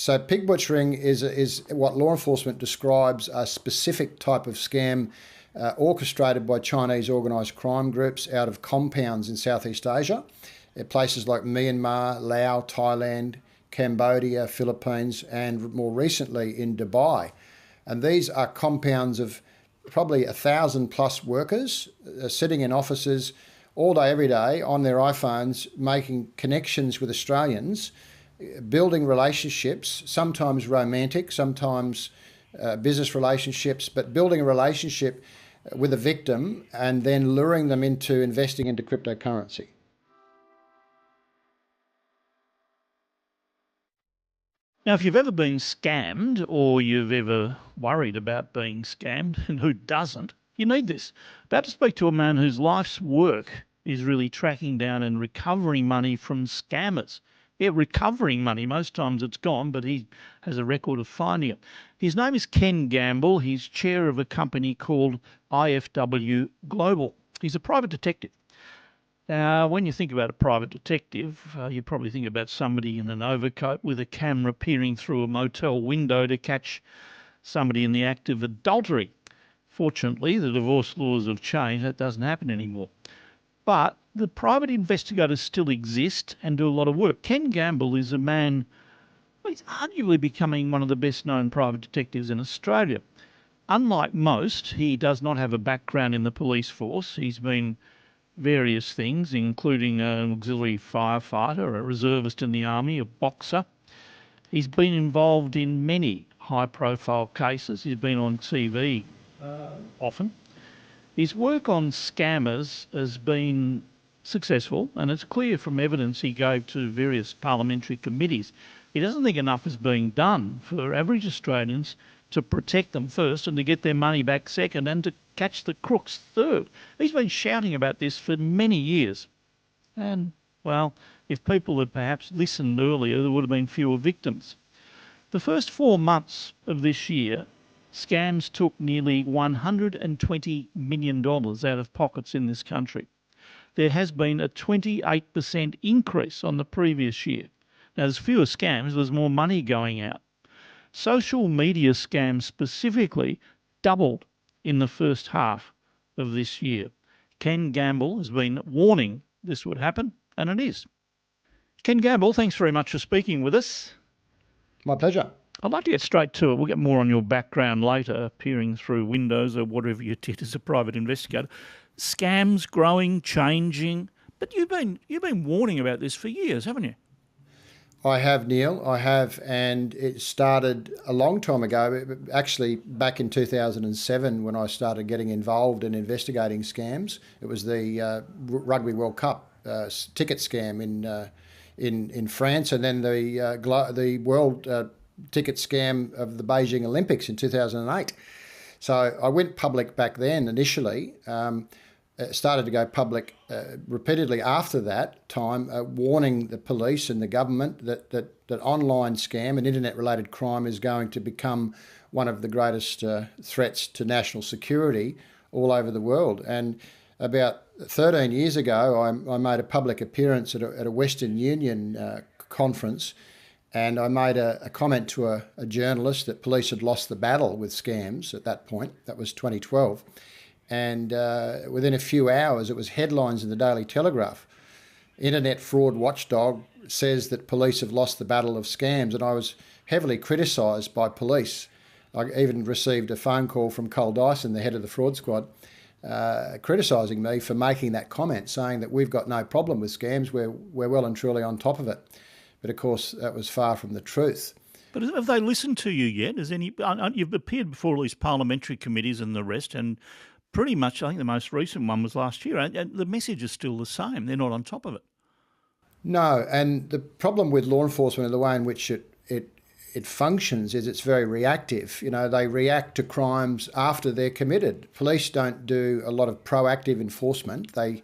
So pig butchering is what law enforcement describes a specific type of scam orchestrated by Chinese organised crime groups out of compounds in Southeast Asia, at places like Myanmar, Laos, Thailand, Cambodia, Philippines, and more recently in Dubai. And these are compounds of probably 1,000 plus workers sitting in offices all day, every day on their iPhones, making connections with Australians, building relationships, sometimes romantic, sometimes business relationships, but building a relationship with a victim and then luring them into investing into cryptocurrency. Now, if you've ever been scammed or you've ever worried about being scammed, and who doesn't, you need this. About to speak to a man whose life's work is really tracking down and recovering money from scammers. Yeah, recovering money. Most times it's gone, but he has a record of finding it. His name is Ken Gamble. He's chair of a company called IFW Global. He's a private detective. Now, when you think about a private detective, you probably think about somebody in an overcoat with a camera peering through a motel window to catch somebody in the act of adultery. Fortunately, the divorce laws have changed. That doesn't happen anymore. But the private investigators still exist and do a lot of work. Ken Gamble is a man, well, he's arguably becoming one of the best known private detectives in Australia. Unlike most, he does not have a background in the police force. He's been various things, including an auxiliary firefighter, a reservist in the army, a boxer. He's been involved in many high-profile cases. He's been on TV often. His work on scammers has been successful, and it's clear from evidence he gave to various parliamentary committees. He doesn't think enough is being done for average Australians to protect them first and to get their money back second and to catch the crooks third. He's been shouting about this for many years. And, well, if people had perhaps listened earlier, there would have been fewer victims. The first 4 months of this year, scams took nearly $120 million out of pockets in this country. There has been a 28% increase on the previous year. Now, there's fewer scams, there's more money going out. Social media scams specifically doubled in the first half of this year. Ken Gamble has been warning this would happen, and it is. Ken Gamble, thanks very much for speaking with us. My pleasure. I'd like to get straight to it. We'll get more on your background later, peering through windows or whatever you did as a private investigator. Scams growing, changing, but you've been warning about this for years, haven't you? I have, Neil. I have, and it started a long time ago, actually back in 2007 when I started getting involved in investigating scams. It was the Rugby World Cup ticket scam in France, and then the world ticket scam of the Beijing Olympics in 2008. So I went public back then initially. Started to go public repeatedly after that time, warning the police and the government that online scam and internet-related crime is going to become one of the greatest threats to national security all over the world. And about 13 years ago, I made a public appearance at a Western Union conference, and I made a comment to a journalist that police had lost the battle with scams at that point. That was 2012. And within a few hours, it was headlines in the Daily Telegraph. Internet fraud watchdog says that police have lost the battle of scams. And I was heavily criticised by police. I even received a phone call from Cole Dyson, the head of the fraud squad, criticising me for making that comment, saying that we've got no problem with scams. We're well and truly on top of it. But of course, that was far from the truth. But have they listened to you yet? You've appeared before all these parliamentary committees and the rest, and pretty much, I think the most recent one was last year, and the message is still the same. They're not on top of it. No, and the problem with law enforcement and the way in which it functions is it's very reactive. You know, they react to crimes after they're committed. Police don't do a lot of proactive enforcement. They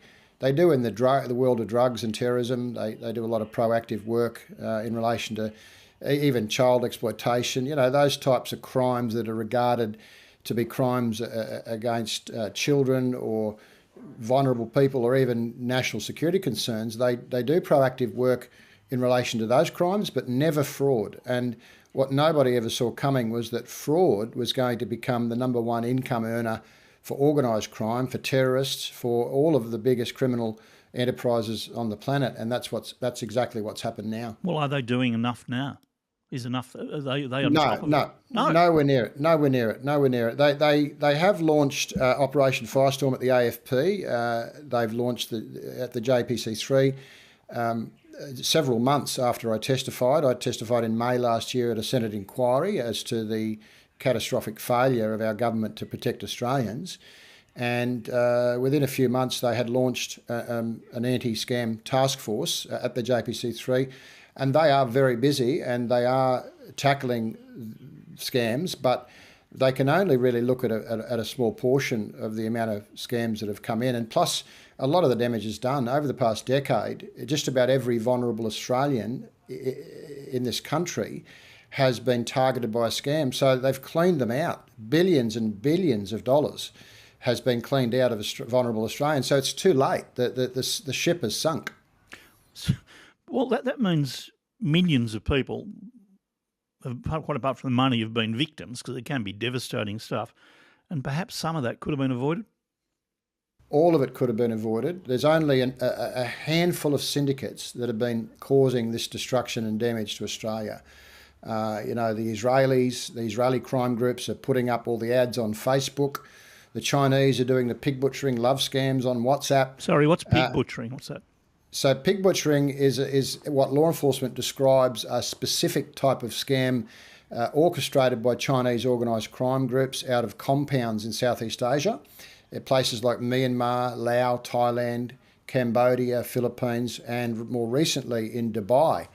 do in the world of drugs and terrorism. They do a lot of proactive work in relation to even child exploitation. You know, those types of crimes that are regarded to be crimes against children or vulnerable people or even national security concerns. They do proactive work in relation to those crimes, but never fraud. And what nobody ever saw coming was that fraud was going to become the number one income earner for organised crime, for terrorists, for all of the biggest criminal enterprises on the planet, and that's exactly what's happened now. Well, are they doing enough now? Is enough? Are they on No, top of no, it? No, nowhere near it. Nowhere near it. Nowhere near it. They have launched Operation Firestorm at the AFP. They've launched at the JPC3 several months after I testified. I testified in May last year at a Senate inquiry as to the catastrophic failure of our government to protect Australians. And within a few months, they had launched an anti-scam task force at the JPC3. And they are very busy and they are tackling scams, but they can only really look at a small portion of the amount of scams that have come in. And plus, a lot of the damage is done. Over the past decade, just about every vulnerable Australian in this country has been targeted by a scam. So they've cleaned them out. Billions and billions of dollars has been cleaned out of vulnerable Australians. So it's too late. The ship has sunk. Well, that means millions of people, quite apart from the money, have been victims, because it can be devastating stuff. And perhaps some of that could have been avoided? All of it could have been avoided. There's only a handful of syndicates that have been causing this destruction and damage to Australia. The Israeli crime groups are putting up all the ads on Facebook. The Chinese are doing the pig butchering love scams on WhatsApp. Sorry, what's pig butchering? What's that? So pig butchering is what law enforcement describes a specific type of scam orchestrated by Chinese organised crime groups out of compounds in Southeast Asia, at places like Myanmar, Laos, Thailand, Cambodia, Philippines, and more recently in Dubai.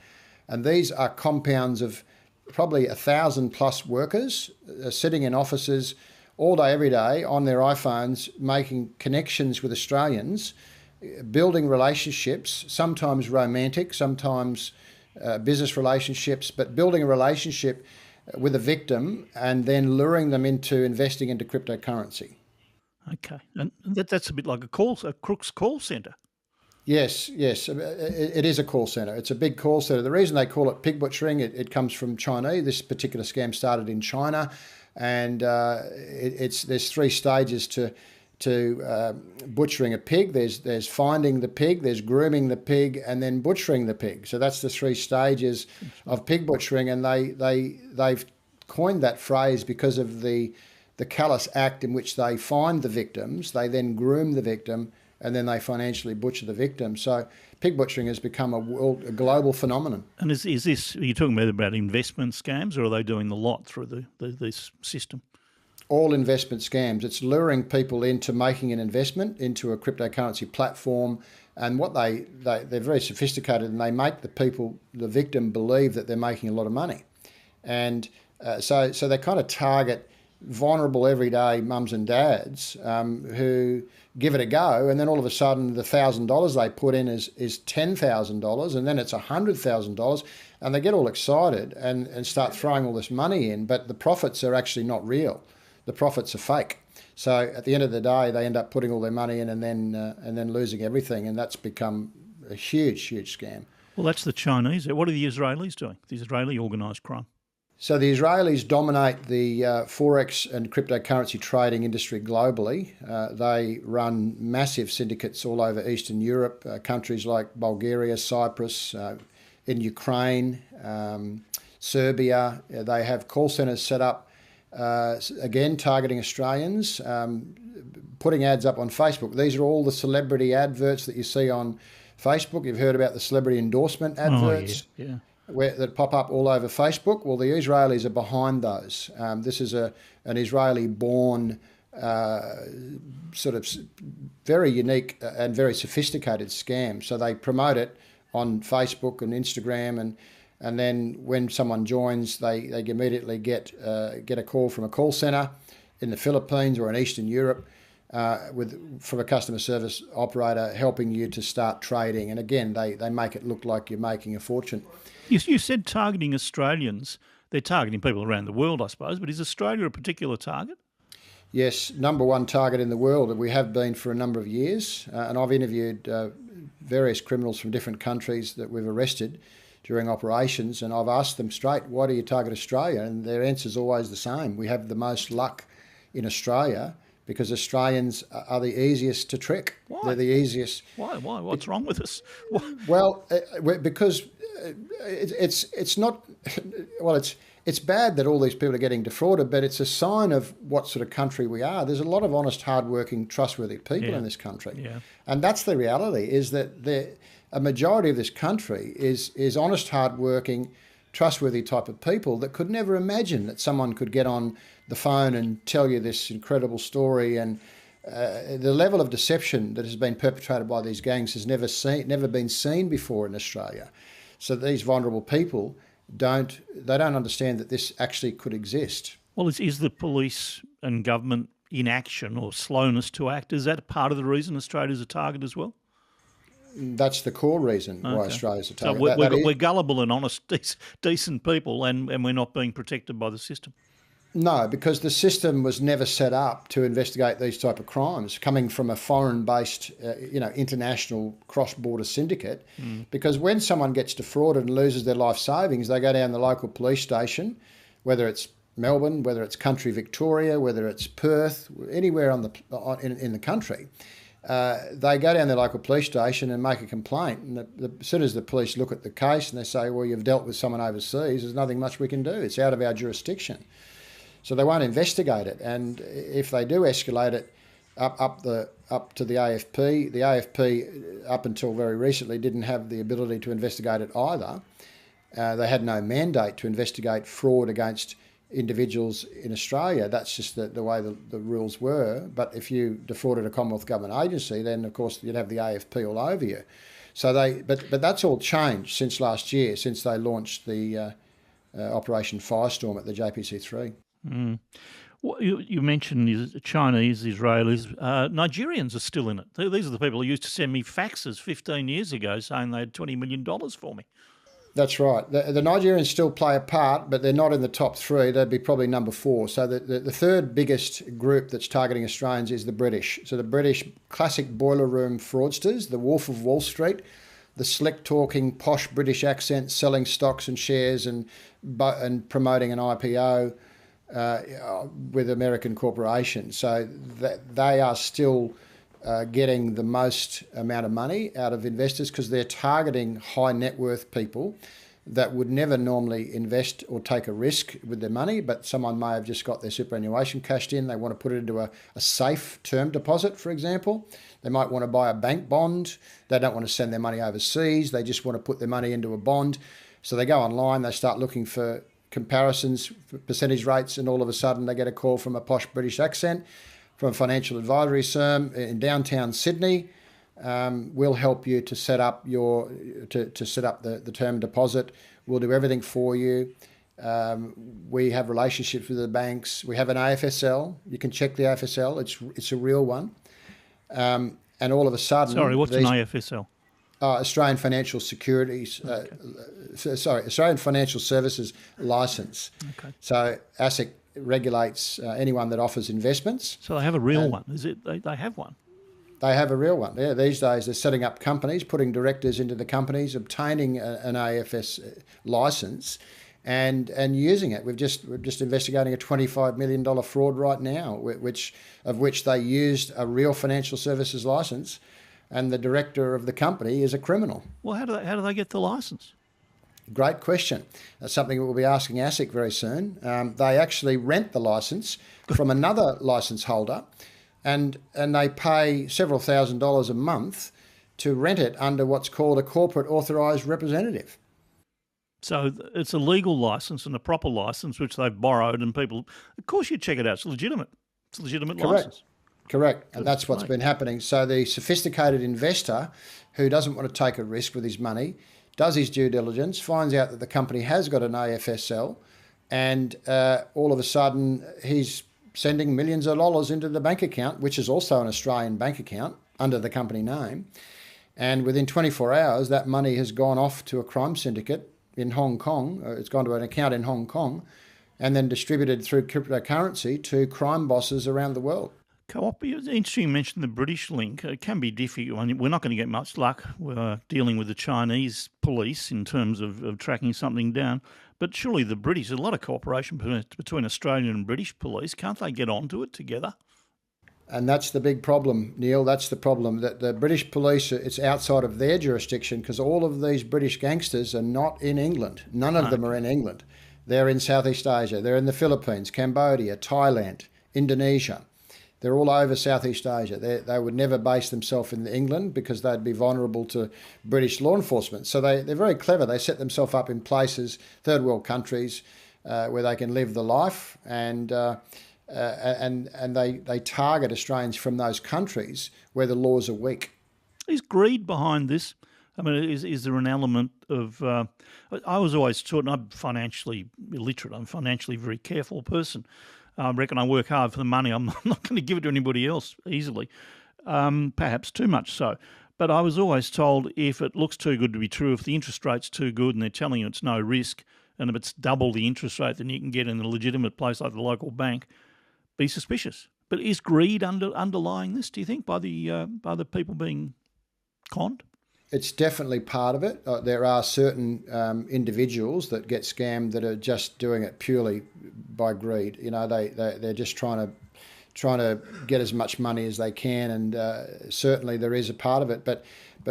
And these are compounds of probably 1,000 plus workers sitting in offices all day, every day on their iPhones, making connections with Australians, building relationships, sometimes romantic, sometimes business relationships, but building a relationship with a victim and then luring them into investing into cryptocurrency. Okay, and that's a bit like a crook's call centre. Yes, it is a call centre. It's a big call centre. The reason they call it pig butchering, it comes from China. This particular scam started in China, and there's three stages to butchering a pig. There's finding the pig, there's grooming the pig, and then butchering the pig. So that's the three stages of pig butchering, and they've coined that phrase because of the callous act in which they find the victims, they then groom the victim, and then they financially butcher the victim. So pig butchering has become a global phenomenon. And is this, are you talking about investment scams, or are they doing the lot through this system? All investment scams. It's luring people into making an investment into a cryptocurrency platform, and what they're very sophisticated, and they make the victim believe that they're making a lot of money. And so they kind of target vulnerable everyday mums and dads who give it a go, and then all of a sudden the $1,000 they put in is $10,000, and then it's $100,000, and they get all excited and start throwing all this money in, but the profits are actually not real. The profits are fake. So at the end of the day, they end up putting all their money in and then losing everything, and that's become a huge scam. Well, that's the Chinese. What are the Israelis doing? The Israeli organised crime. So the Israelis dominate the forex and cryptocurrency trading industry globally. They run massive syndicates all over Eastern Europe, countries like Bulgaria, Cyprus, in Ukraine, Serbia. They have call centres set up, again, targeting Australians, putting ads up on Facebook. These are all the celebrity adverts that you see on Facebook. You've heard about the celebrity endorsement adverts. Oh, yeah. That pop up all over Facebook. Well, the Israelis are behind those. This is an Israeli-born sort of very unique and very sophisticated scam. So they promote it on Facebook and Instagram, and then when someone joins, they immediately get a call from a call centre in the Philippines or in Eastern Europe from a customer service operator helping you to start trading. And again, they make it look like you're making a fortune. You said targeting Australians. They're targeting people around the world, I suppose, but is Australia a particular target? Yes, number one target in the world, and we have been for a number of years. And I've interviewed various criminals from different countries that we've arrested during operations, and I've asked them straight, why do you target Australia? And their answer is always the same. We have the most luck in Australia because Australians are the easiest to trick. Why? They're the easiest. Why? What's wrong with us? Why? Well, because it's not. Well, it's bad that all these people are getting defrauded, but it's a sign of what sort of country we are. There's a lot of honest, hardworking, trustworthy people in this country, and that's the reality. Is that a majority of this country is honest, hardworking, trustworthy type of people that could never imagine that someone could get on the phone and tell you this incredible story. And the level of deception that has been perpetrated by these gangs has never been seen before in Australia. So these vulnerable people don't understand that this actually could exist. Well, is the police and government inaction or slowness to act, is that part of the reason Australia's a target as well? That's the core reason why Australia's a target. So we're gullible and honest, decent people, and we're not being protected by the system. No, because the system was never set up to investigate these type of crimes coming from a foreign-based, international cross-border syndicate. Because when someone gets defrauded and loses their life savings, they go down to the local police station, whether it's Melbourne, whether it's country Victoria, whether it's Perth, anywhere in the country. They go down to the local police station and make a complaint. And as soon as the police look at the case and they say, well, you've dealt with someone overseas, there's nothing much we can do. It's out of our jurisdiction. So they won't investigate it, and if they do escalate it up to the AFP up until very recently didn't have the ability to investigate it either. They had no mandate to investigate fraud against individuals in Australia. That's just the way the rules were. But if you defrauded a Commonwealth Government agency, then of course you'd have the AFP all over you. So but that's all changed since last year, since they launched the Operation Firestorm at the JPC3. Well, you mentioned Chinese, Israelis, Nigerians are still in it. These are the people who used to send me faxes 15 years ago saying they had $20 million for me. That's right. The Nigerians still play a part, but they're not in the top three. They'd be probably number 4. So the third biggest group that's targeting Australians is the British. So the British classic boiler room fraudsters, the Wolf of Wall Street, the slick-talking, posh British accent, selling stocks and shares and promoting an IPO, with American corporations. So they are still getting the most amount of money out of investors because they're targeting high net worth people that would never normally invest or take a risk with their money, but someone may have just got their superannuation cashed in. They want to put it into a safe term deposit, for example. They might want to buy a bank bond. They don't want to send their money overseas. They just want to put their money into a bond. So they go online, they start looking for comparisons, percentage rates, and all of a sudden they get a call from a posh British accent from a financial advisory firm in downtown Sydney. We'll help you to set up the term deposit. We'll do everything for you. We have relationships with the banks. We have an AFSL. You can check the AFSL. It's a real one. And all of a sudden, what's an AFSL? Australian Financial Securities, Australian Financial Services Licence. Okay. So ASIC regulates anyone that offers investments. So they have a real one. Is it? They have one. They have a real one. Yeah, these days they're setting up companies, putting directors into the companies, obtaining an AFS licence, and using it. We're just investigating a $25 million fraud right now, which they used a real financial services licence. And the director of the company is a criminal. Well, how do they get the licence? Great question. That's something we'll be asking ASIC very soon. They actually rent the licence from another licence holder, and they pay several $1,000s a month to rent it under what's called a corporate authorised representative. So it's a legal licence and a proper licence which they've borrowed, and people, of course, you check it out. It's legitimate. It's a legitimate licence. Correct, and that's what's been happening. So the sophisticated investor who doesn't want to take a risk with his money does his due diligence, finds out that the company has got an AFSL, and all of a sudden he's sending millions of dollars into the bank account, which is also an Australian bank account under the company name. And within 24 hours, that money has gone off to a crime syndicate in Hong Kong. It's gone to an account in Hong Kong and then distributed through cryptocurrency to crime bosses around the world. It's interesting you mentioned the British link. It can be difficult. I mean, we're not going to get much luck dealing with the Chinese police in terms of tracking something down. But surely the British, there's a lot of cooperation between Australian and British police. Can't they get onto it together? And that's the big problem, Neil. That's the problem, that the British police, it's outside of their jurisdiction because all of these British gangsters are not in England. None of them are in England. They're in Southeast Asia. They're in the Philippines, Cambodia, Thailand, Indonesia. They're all over Southeast Asia. They would never base themselves in England because they'd be vulnerable to British law enforcement. So they're very clever. They set themselves up in places, third world countries, where they can live the life, and they target Australians from those countries where the laws are weak. Is greed behind this? I mean, is there an element of... I was always taught, and I'm financially illiterate, I'm a financially very careful person. I reckon I work hard for the money. I'm not going to give it to anybody else easily, perhaps too much so. But I was always told if it looks too good to be true, if the interest rate's too good and they're telling you it's no risk, and if it's double the interest rate than you can get in a legitimate place like the local bank, be suspicious. But is greed underlying this, do you think, by the people being conned? It's definitely part of it. There are certain individuals that get scammed that are just doing it purely by greed. You know, they're just trying to get as much money as they can, and certainly there is a part of it. But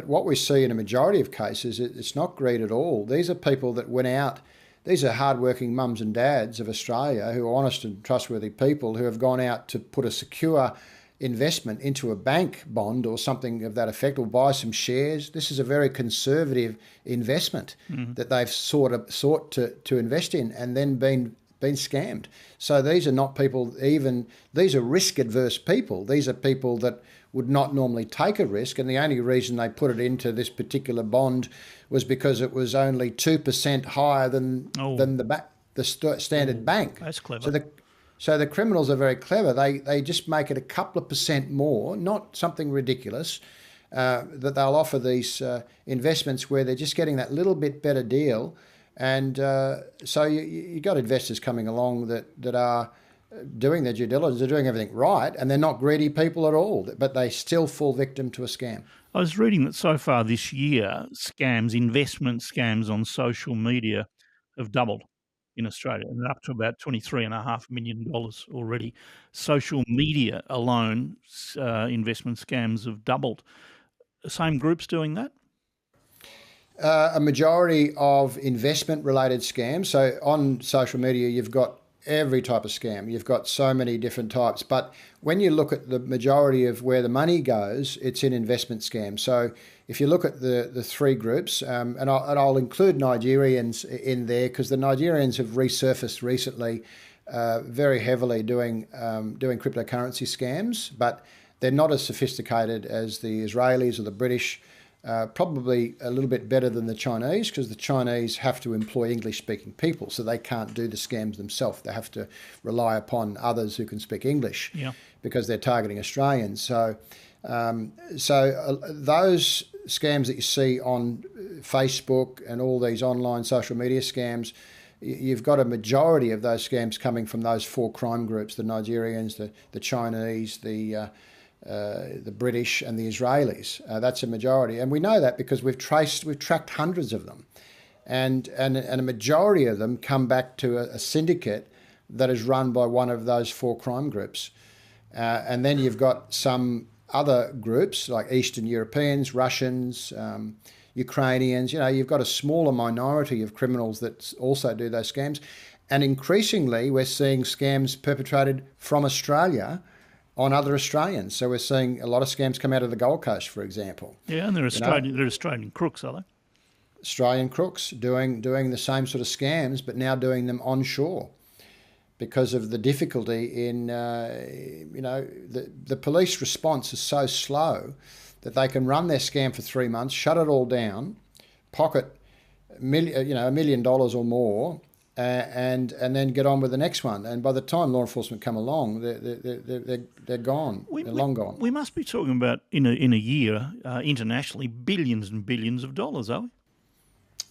what we see in a majority of cases, it's not greed at all. These are people that went out. These are hardworking mums and dads of Australia who are honest and trustworthy people who have gone out to put a secure investment into a bank bond or something of that effect, or buy some shares. This is a very conservative investment that they've sought to invest in, and then been scammed. So these are not people, these are risk adverse people. These are people that would not normally take a risk, and the only reason they put it into this particular bond was because it was only 2% higher than the standard bank. That's clever. So the criminals are very clever. They just make it a couple of percent more, not something ridiculous, that they'll offer these investments where they're just getting that little bit better deal. And so you got investors coming along that are doing their due diligence, they're doing everything right, and they're not greedy people at all, but they still fall victim to a scam. I was reading that so far this year, investment scams on social media have doubled in Australia, and up to about $23.5 million already. Social media alone, investment scams have doubled. Same groups doing that? A majority of investment-related scams. So on social media, you've got every type of scam. You've got so many different types. But when you look at the majority of where the money goes, it's in investment scams. So if you look at the three groups, and I'll include Nigerians in there because the Nigerians have resurfaced recently very heavily doing cryptocurrency scams, but they're not as sophisticated as the Israelis or the British. Probably a little bit better than the Chinese, because the Chinese have to employ English-speaking people, so they can't do the scams themselves. They have to rely upon others who can speak English, because they're targeting Australians. So those scams that you see on Facebook and all these online social media scams, you've got a majority of those scams coming from those four crime groups: the Nigerians, the Chinese, the British and the Israelis. That's a majority, and we know that because we've tracked hundreds of them, and a majority of them come back to a syndicate that is run by one of those four crime groups. And then you've got some other groups like Eastern Europeans, Russians, Ukrainians. You know, you've got a smaller minority of criminals that also do those scams, and increasingly we're seeing scams perpetrated from Australia on other Australians. So we're seeing a lot of scams come out of the Gold Coast, for example. Yeah, and they're Australian crooks, are they? Australian crooks doing the same sort of scams, but now doing them onshore because of the difficulty in, the police response is so slow that they can run their scam for 3 months, shut it all down, pocket $1 million or more, and then get on with the next one. And by the time law enforcement come along, they're gone. They're long gone. We must be talking about in a year internationally billions and billions of dollars, are we?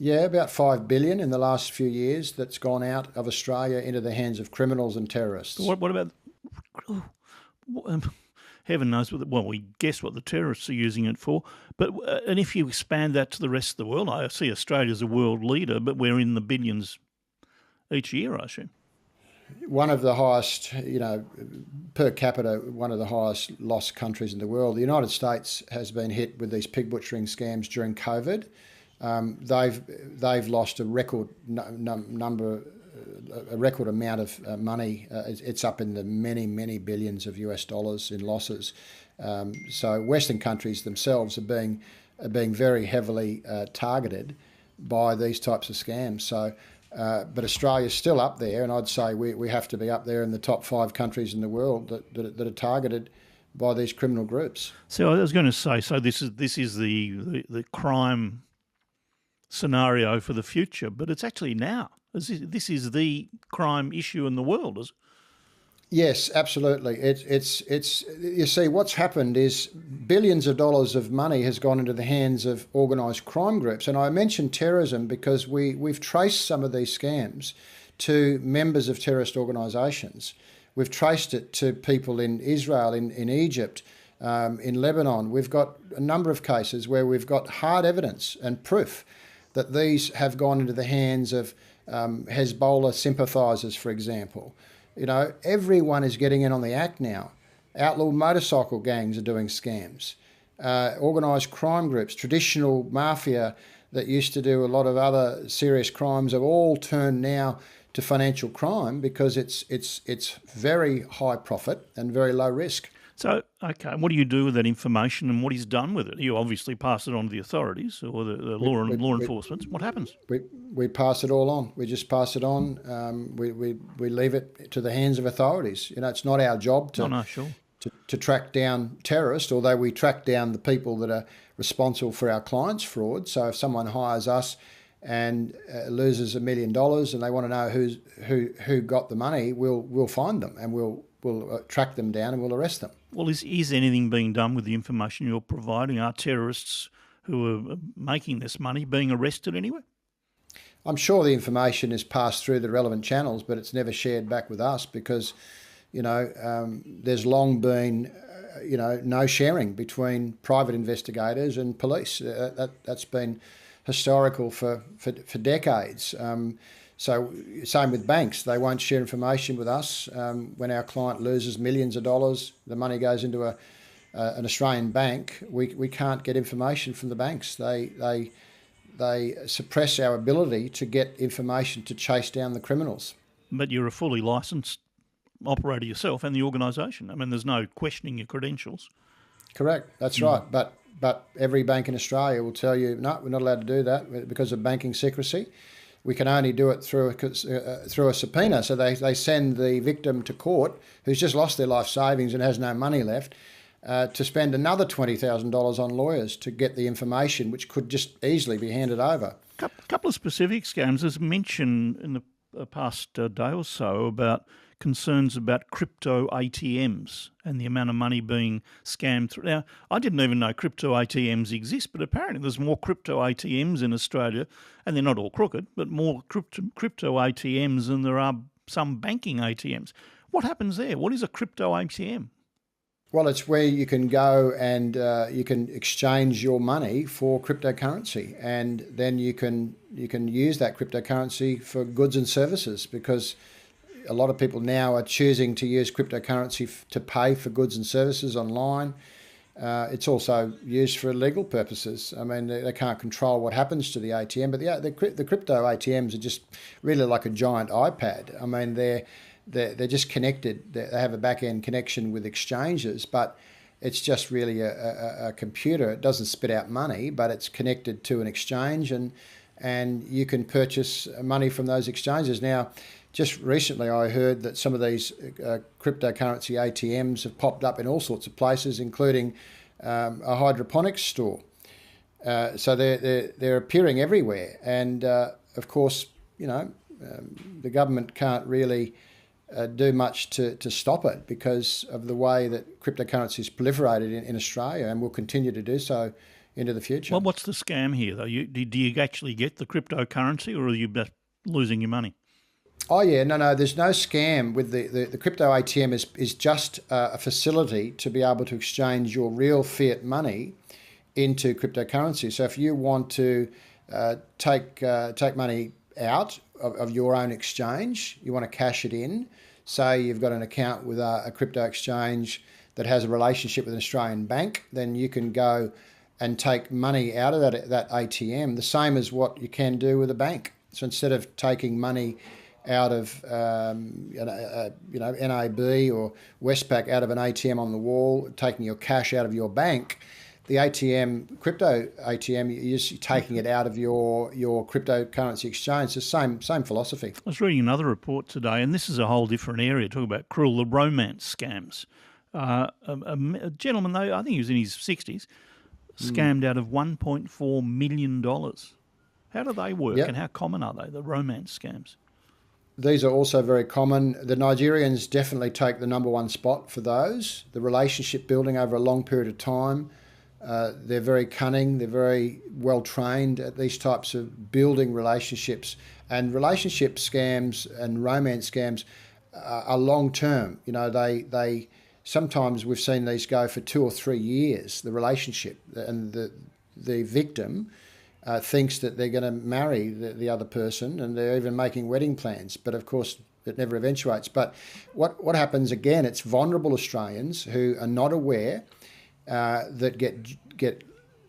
Yeah, about $5 billion in the last few years that's gone out of Australia into the hands of criminals and terrorists. What about heaven knows we guess what the terrorists are using it for. But and if you expand that to the rest of the world, I see Australia as a world leader, but we're in the billions each year, I assume. One of the highest, per capita, one of the highest loss countries in the world. The United States has been hit with these pig butchering scams during COVID. They've lost a record a record amount of money. It's up in the many billions of US dollars in losses. So Western countries themselves are being very heavily targeted by these types of scams. So, but Australia's still up there, and I'd say we have to be up there in the top 5 countries in the world that are targeted by these criminal groups. So I was going to say, so this is the crime scenario for the future, but it's actually now. This is the crime issue in the world, is it? Yes, absolutely. It's you see, what's happened is billions of dollars of money has gone into the hands of organised crime groups. And I mentioned terrorism because we've traced some of these scams to members of terrorist organisations. We've traced it to people in Israel, in Egypt, in Lebanon. We've got a number of cases where we've got hard evidence and proof that these have gone into the hands of Hezbollah sympathisers, for example. Everyone is getting in on the act now. Outlaw motorcycle gangs are doing scams. Organised crime groups, traditional mafia that used to do a lot of other serious crimes have all turned now to financial crime because it's very high profit and very low risk. So, okay, what do you do with that information and what is done with it? You obviously pass it on to the authorities or the law enforcement. What happens? We pass it all on. We just pass it on. We leave it to the hands of authorities. It's not our job to track down terrorists, although we track down the people that are responsible for our clients' fraud. So if someone hires us and loses $1 million and they want to know who got the money, we'll find them and we'll track them down and we'll arrest them. Well, is anything being done with the information you're providing? Are terrorists who are making this money being arrested anyway? I'm sure the information is passed through the relevant channels, but it's never shared back with us because, there's long been, no sharing between private investigators and police. That's been historical for decades. So same with banks. They won't share information with us. When our client loses millions of dollars, the money goes into an Australian bank. We can't get information from the banks. They suppress our ability to get information to chase down the criminals. But you're a fully licensed operator yourself and the organisation. I mean, there's no questioning your credentials. Correct. That's right. But every bank in Australia will tell you, no, we're not allowed to do that because of banking secrecy. We can only do it through a subpoena. So they send the victim to court, who's just lost their life savings and has no money left, to spend another $20,000 on lawyers to get the information, which could just easily be handed over. A couple of specific scams. There's mention in the past day or so about concerns about crypto ATMs and the amount of money being scammed through. Now, I didn't even know crypto ATMs exist, but apparently there's more crypto ATMs in Australia, and they're not all crooked, but more crypto ATMs than there are some banking ATMs. What happens there? What is a crypto ATM? Well, it's where you can go and you can exchange your money for cryptocurrency, and then you can use that cryptocurrency for goods and services because a lot of people now are choosing to use cryptocurrency to pay for goods and services online. It's also used for illegal purposes. I mean, they can't control what happens to the ATM, but the crypto ATMs are just really like a giant iPad. I mean, they're just connected. They have a back-end connection with exchanges, but it's just really a computer. It doesn't spit out money, but it's connected to an exchange, and you can purchase money from those exchanges. Now, just recently I heard that some of these cryptocurrency ATMs have popped up in all sorts of places, including a hydroponics store. So they're appearing everywhere. And of course, the government can't really do much to stop it because of the way that cryptocurrency has proliferated in Australia and will continue to do so into the future. Well, what's the scam here, though? Do you actually get the cryptocurrency or are you losing your money? Oh yeah, no, there's no scam with the crypto ATM is just a facility to be able to exchange your real fiat money into cryptocurrency. So if you want to take money out of your own exchange, you want to cash it in. Say you've got an account with a crypto exchange that has a relationship with an Australian bank, then you can go and take money out of that ATM, the same as what you can do with a bank. So instead of taking money out of NAB or Westpac out of an ATM on the wall, taking your cash out of your bank, the ATM, crypto ATM, you're just taking it out of your cryptocurrency exchange. It's the same philosophy. I was reading another report today, and this is a whole different area, talking about cruel, the romance scams. A gentleman, though, I think he was in his 60s, scammed out of $1.4 million. How do they work, and how common are they, the romance scams? These are also very common. The Nigerians definitely take the number one spot for those. The relationship building over a long period of time. They're very cunning. They're very well trained at these types of building relationships. And relationship scams and romance scams are long term. You know, they sometimes we've seen these go for 2 or 3 years. The relationship and the victim thinks that they're going to marry the other person, and they're even making wedding plans. But of course, it never eventuates. But what happens again? It's vulnerable Australians who are not aware that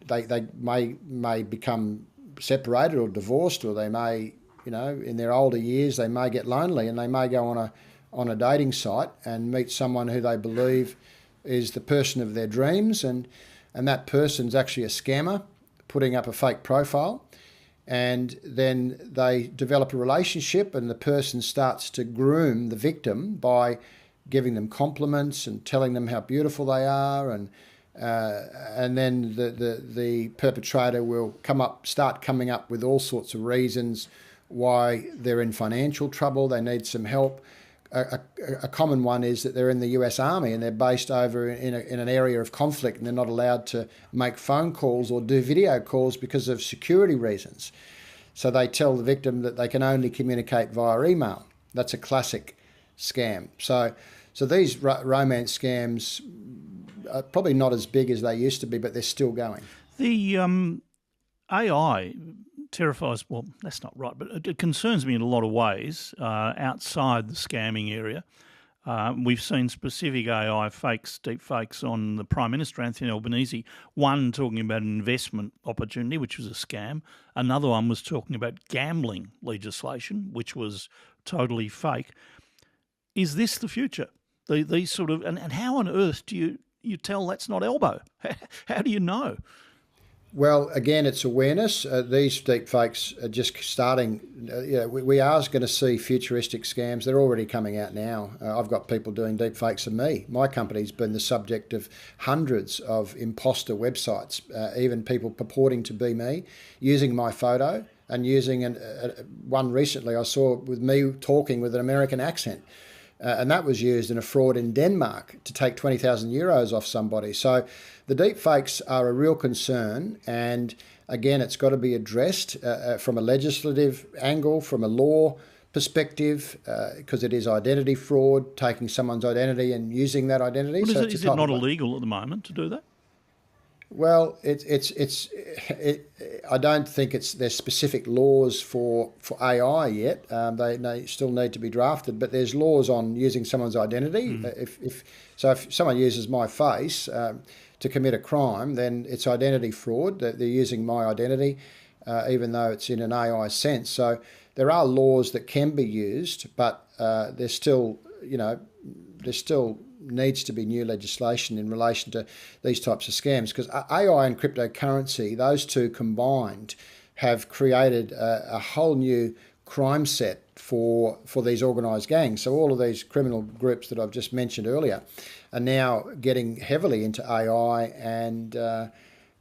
they may become separated or divorced, or they may, you know, in their older years they may get lonely, and they may go on a dating site and meet someone who they believe is the person of their dreams, and that person's actually a scammer putting up a fake profile, and then they develop a relationship, and the person starts to groom the victim by giving them compliments and telling them how beautiful they are, and then the perpetrator will start coming up with all sorts of reasons why they're in financial trouble, they need some help. A common one is that they're in the US Army and they're based over in an area of conflict, and they're not allowed to make phone calls or do video calls because of security reasons. So they tell the victim that they can only communicate via email. That's a classic scam. So these romance scams are probably not as big as they used to be, but they're still going. The AI terrifies, well, that's not right, but it concerns me in a lot of ways outside the scamming area. We've seen specific AI fakes, deep fakes on the Prime Minister, Anthony Albanese. One talking about an investment opportunity, which was a scam. Another one was talking about gambling legislation, which was totally fake. Is this the future? These sort of, and how on earth do you tell that's not elbow? How do you know? Well, again, it's awareness. These deep fakes are just starting. We are going to see futuristic scams. They're already coming out now. I've got people doing deep fakes of me. My company's been the subject of hundreds of imposter websites, even people purporting to be me, using my photo and using one recently I saw with me talking with an American accent. And that was used in a fraud in Denmark to take 20,000 euros off somebody. So the deep fakes are a real concern. And again, it's got to be addressed from a legislative angle, from a law perspective, because it is identity fraud, taking someone's identity and using that identity. Well, is it not illegal at the moment to do that? Well, I don't think there's specific laws for AI yet. They still need to be drafted, but there's laws on using someone's identity. If someone uses my face to commit a crime, then it's identity fraud. They're using my identity, even though it's in an AI sense. So there are laws that can be used, but there's still needs to be new legislation in relation to these types of scams, because AI and cryptocurrency, those two combined, have created a whole new crime set for these organised gangs. So all of these criminal groups that I've just mentioned earlier are now getting heavily into AI and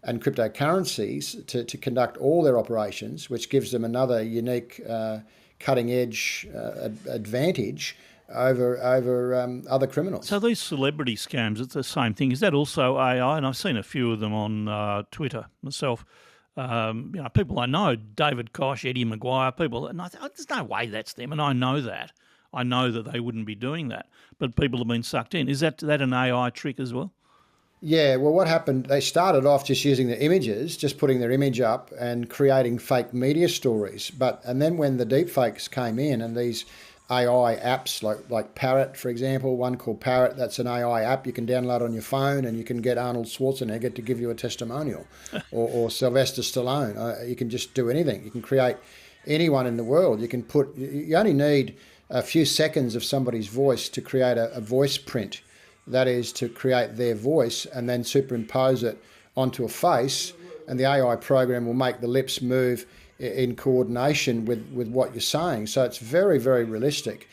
cryptocurrencies to conduct all their operations, which gives them another unique cutting edge advantage over other criminals. So these celebrity scams, it's the same thing. Is that also AI? And I've seen a few of them on Twitter myself. People I know, David Koch, Eddie Maguire, people, and I thought, there's no way that's them, and I know that. I know that they wouldn't be doing that, but people have been sucked in. Is that an AI trick as well? Yeah, well, what happened, they started off just using the images, just putting their image up and creating fake media stories. And then when the deepfakes came in and these AI apps like Parrot, for example, one called Parrot, that's an AI app you can download on your phone and you can get Arnold Schwarzenegger to give you a testimonial or Sylvester Stallone. You can just do anything. You can create anyone in the world. You only need a few seconds of somebody's voice to create a voice print. That is to create their voice and then superimpose it onto a face, and the AI program will make the lips move in coordination with what you're saying. So it's very, very realistic.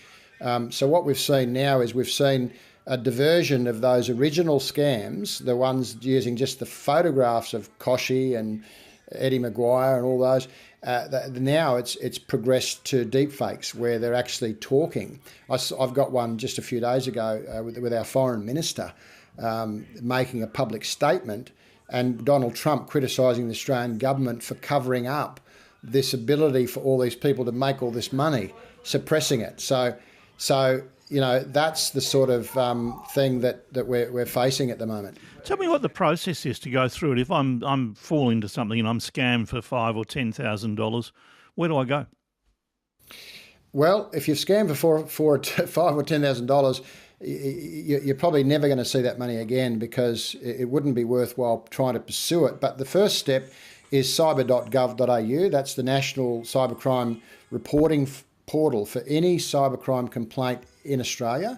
So what we've seen now is we've seen a diversion of those original scams, the ones using just the photographs of Koshy and Eddie Maguire and all those. Now it's progressed to deepfakes where they're actually talking. I've got one just a few days ago with our foreign minister making a public statement, and Donald Trump criticising the Australian government for covering up this ability for all these people to make all this money, suppressing it. So that's the sort of thing that we're facing at the moment. Tell me what the process is to go through it. If I'm fall into something and I'm scammed for $5,000 or $10,000, where do I go? Well, if you've scammed for $5,000 or $10,000, you're probably never going to see that money again because it wouldn't be worthwhile trying to pursue it. But the first step is cyber.gov.au. That's the National Cybercrime Reporting Portal for any cybercrime complaint in Australia.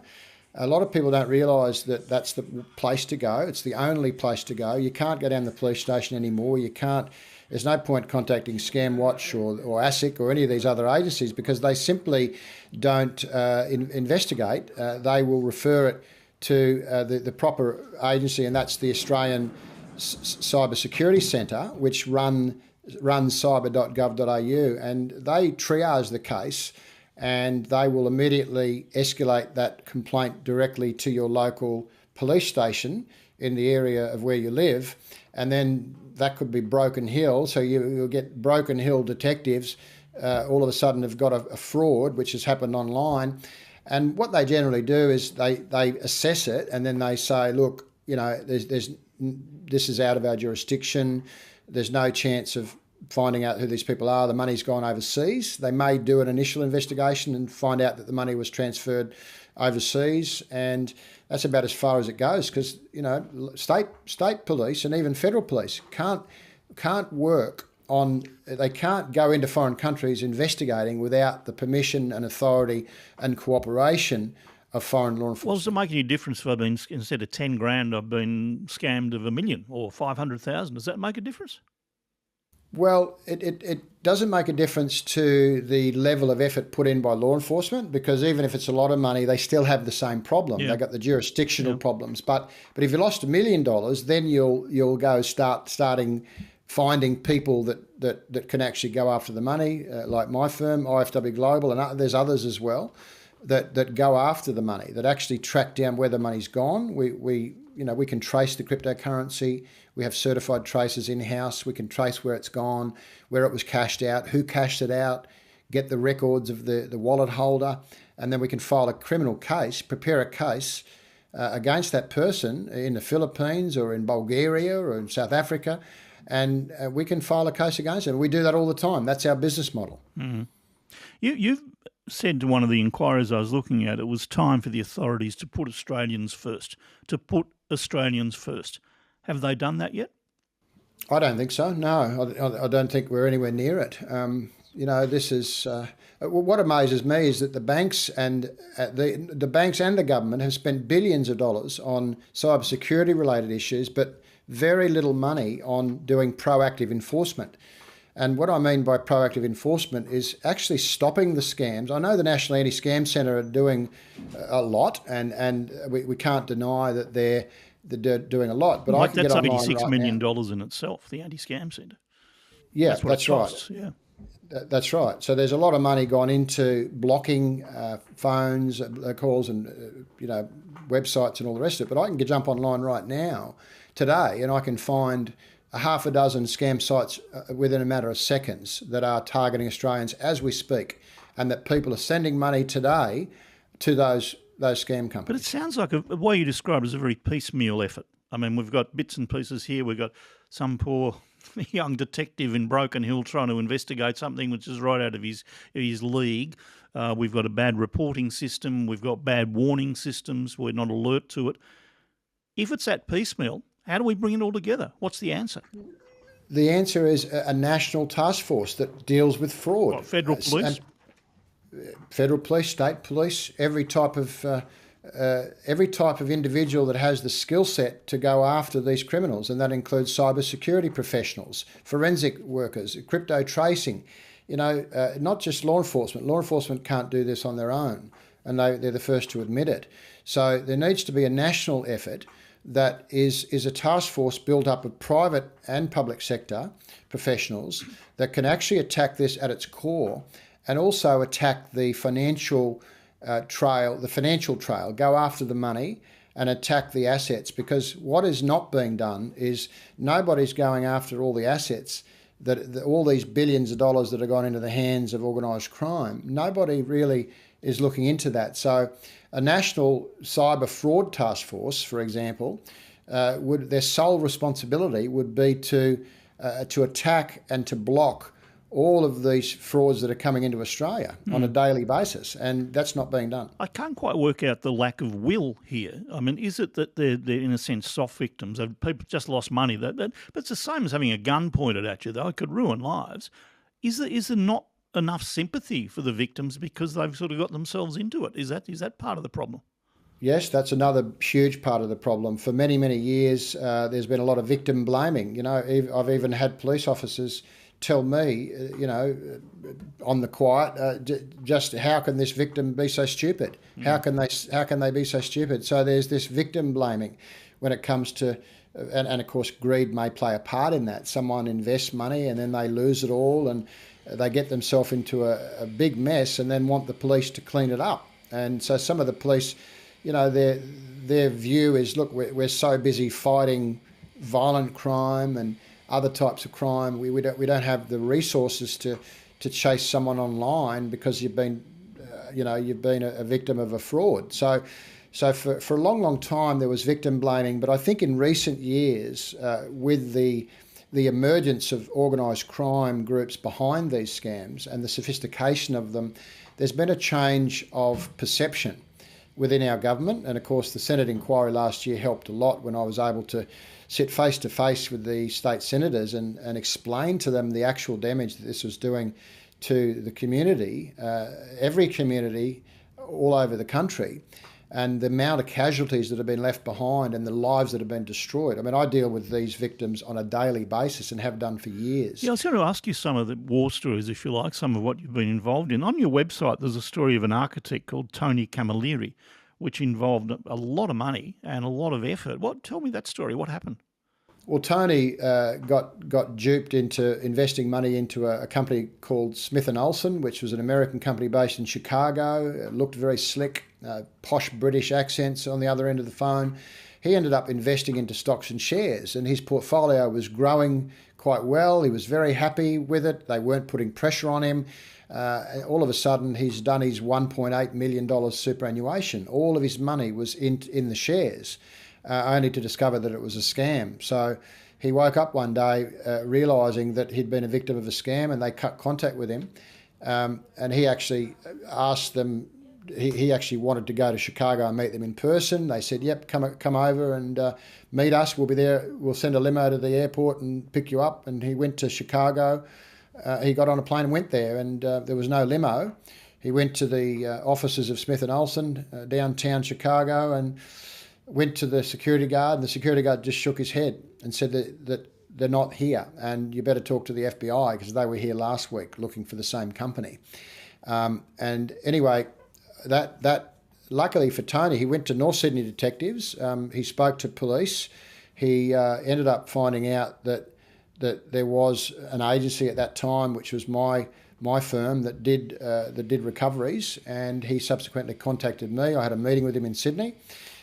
A lot of people don't realise that that's the place to go. It's the only place to go. You can't go down the police station anymore. There's no point contacting ScamWatch or ASIC or any of these other agencies because they simply don't investigate. They will refer it to the proper agency, and that's the Australian Cyber Security Centre, which runs cyber.gov.au, and they triage the case and they will immediately escalate that complaint directly to your local police station in the area of where you live. And then that could be Broken Hill. So you'll get Broken Hill detectives all of a sudden have got a fraud, which has happened online. And what they generally do is they assess it and then they say, look, this is out of our jurisdiction. There's no chance of finding out who these people are. The money's gone overseas. They may do an initial investigation and find out that the money was transferred overseas, and that's about as far as it goes because state police and even federal police can't work on. They can't go into foreign countries investigating without the permission and authority and cooperation of foreign law enforcement. Well, does it make any difference if I've been, instead of 10 grand, I've been scammed of $1 million or 500,000? Does that make a difference? Well, it doesn't make a difference to the level of effort put in by law enforcement because even if it's a lot of money, they still have the same problem. Yeah. They've got the jurisdictional problems. But if you lost $1 million, then you'll go starting finding people that can actually go after the money, like my firm, IFW Global, and there's others as well that go after the money, that actually track down where the money's gone. We can trace the cryptocurrency. We have certified tracers in-house. We can trace where it's gone, where it was cashed out, who cashed it out, get the records of the wallet holder, and then we can file a criminal case, prepare a case against that person in the Philippines or in Bulgaria or in South Africa, and we can file a case against them. We do that all the time. That's our business model. Mm-hmm. You've said to one of the inquiries I was looking at, it was time for the authorities to put Australians first, Have they done that yet? I don't think so. No, I don't think we're anywhere near it. This is what amazes me is that the banks and the government have spent billions of dollars on cybersecurity related issues, but very little money on doing proactive enforcement. And what I mean by proactive enforcement is actually stopping the scams. I know the National Anti-Scam Centre are doing a lot, and we can't deny that they're doing a lot. But I can get online that's $86 million now. In itself, the Anti-Scam Centre. Yeah, that's right. Yeah. That's right. So there's a lot of money gone into blocking phones, calls, and websites and all the rest of it. But I can jump online right now today, and I can find a half a dozen scam sites within a matter of seconds that are targeting Australians as we speak, and that people are sending money today to those scam companies. But it sounds like the way you describe it is a very piecemeal effort. I mean, we've got bits and pieces here. We've got some poor young detective in Broken Hill trying to investigate something which is right out of his league. We've got a bad reporting system. We've got bad warning systems. We're not alert to it. If it's that piecemeal, how do we bring it all together? What's the answer? The answer is a national task force that deals with fraud. What, federal police? Federal police, state police, every type of individual that has the skill set to go after these criminals, and that includes cybersecurity professionals, forensic workers, crypto tracing. Not just law enforcement. Law enforcement can't do this on their own, and they're the first to admit it. So there needs to be a national effort that is a task force built up of private and public sector professionals that can actually attack this at its core, and also attack the financial trail, go after the money and attack the assets. Because what is not being done is nobody's going after all the assets, all these billions of dollars that have gone into the hands of organised crime. Nobody really is looking into that. So a national cyber fraud task force, for example, their sole responsibility would be to attack and to block all of these frauds that are coming into Australia on a daily basis, and that's not being done. I can't quite work out the lack of will here. I mean, is it that they're in a sense soft victims? People just lost money. But it's the same as having a gun pointed at you, though. It could ruin lives. Is there not enough sympathy for the victims because they've sort of got themselves into it? Is that part of the problem? Yes, that's another huge part of the problem. For many, many years, there's been a lot of victim blaming. I've even had police officers tell me, on the quiet, just how can this victim be so stupid? How can they be so stupid? So there's this victim blaming when it comes to, and of course greed may play a part in that. Someone invests money and then they lose it all, and they get themselves into a big mess, and then want the police to clean it up. And so some of the police, their view is, look, we're so busy fighting violent crime and other types of crime, we don't have the resources to chase someone online because you've been a victim of a fraud. So for a long time there was victim blaming, but I think in recent years, with the emergence of organised crime groups behind these scams and the sophistication of them, there's been a change of perception within our government. And of course the Senate inquiry last year helped a lot when I was able to sit face to face with the state senators and explain to them the actual damage that this was doing to the community, every community all over the country, and the amount of casualties that have been left behind and the lives that have been destroyed. I mean, I deal with these victims on a daily basis and have done for years. Yeah, I was going to ask you some of the war stories, if you like, some of what you've been involved in. On your website, there's a story of an architect called Tony Camilleri, which involved a lot of money and a lot of effort. Tell me that story. What happened? Well, Tony got duped into investing money into a company called Smith & Olson, which was an American company based in Chicago. It looked very slick, posh British accents on the other end of the phone. He ended up investing into stocks and shares, and his portfolio was growing quite well. He was very happy with it. They weren't putting pressure on him. All of a sudden, he's done his $1.8 million superannuation. All of his money was in the shares. Only to discover that it was a scam. So he woke up one day realising that he'd been a victim of a scam, and they cut contact with him. And he actually asked them, he actually wanted to go to Chicago and meet them in person. They said, yep, come over and meet us. We'll be there. We'll send a limo to the airport and pick you up. And he went to Chicago. He got on a plane and went there, and there was no limo. He went to the offices of Smith & Olson, downtown Chicago, and went to the security guard, and the security guard just shook his head and said that they're not here, and you better talk to the FBI because they were here last week looking for the same company. And anyway, that luckily for Tony, he went to North Sydney detectives. He spoke to police. He ended up finding out that there was an agency at that time, which was my firm, that did recoveries, and he subsequently contacted me. I had a meeting with him in Sydney.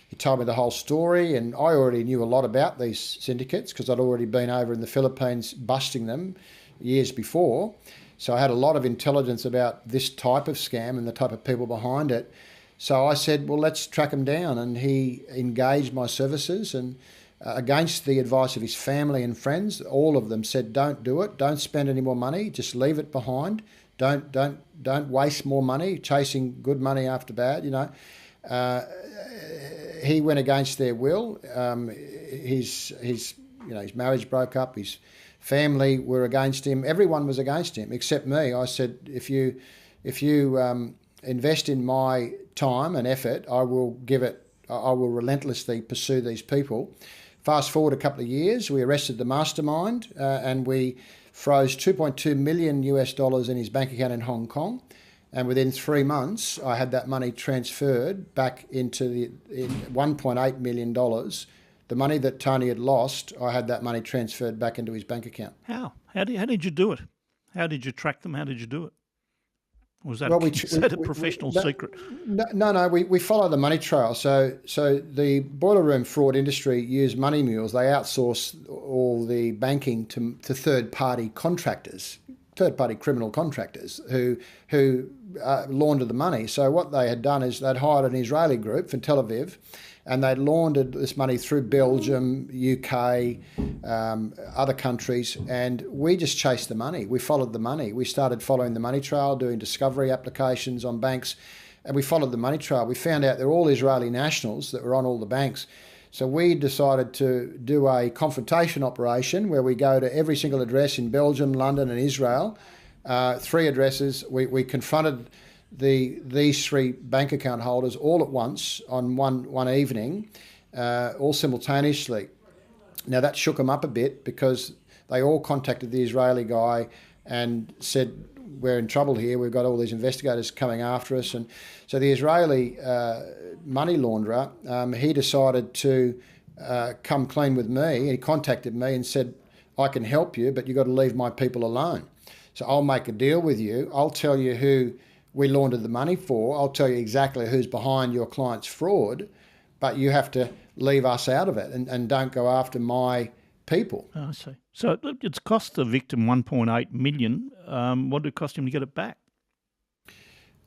He told me the whole story, and I already knew a lot about these syndicates because I'd already been over in the Philippines busting them years before. So I had a lot of intelligence about this type of scam and the type of people behind it. So I said, well, let's track him down. And he engaged my services, and against the advice of his family and friends, all of them said, don't do it. Don't spend any more money. Just leave it behind. Don't waste more money chasing good money after bad, He went against their will. His marriage broke up. His family were against him. Everyone was against him except me. I said, if you invest in my time and effort, I will relentlessly pursue these people. Fast forward a couple of years, we arrested the mastermind and we froze $2.2 million in his bank account in Hong Kong. And within 3 months, I had that money transferred back into $1.8 million. The money that Tony had lost, I had that money transferred back into his bank account. How? How did you do it? How did you track them? How did you do it? Or was that, a professional secret? No. We follow the money trail. So the boiler room fraud industry use money mules. They outsource all the banking to third-party contractors, third-party criminal contractors who launder the money. So what they had done is they'd hired an Israeli group from Tel Aviv, and they laundered this money through Belgium, UK, other countries, and we just chased the money. We followed the money. We started following the money trail, doing discovery applications on banks, and we followed the money trail. We found out they're all Israeli nationals that were on all the banks. So we decided to do a confrontation operation where we go to every single address in Belgium, London and Israel, 3 addresses. We confronted these 3 bank account holders all at once on one evening, all simultaneously. Now that shook them up a bit because they all contacted the Israeli guy and said, we're in trouble here, we've got all these investigators coming after us. And so the Israeli money launderer, he decided to come clean with me. He contacted me and said, I can help you, but you've got to leave my people alone. So I'll make a deal with you. I'll tell you who we laundered the money for. I'll tell you exactly who's behind your client's fraud, but you have to leave us out of it and don't go after my people. Oh, I see. So it's cost the victim $1.8 million. What did it cost him to get it back?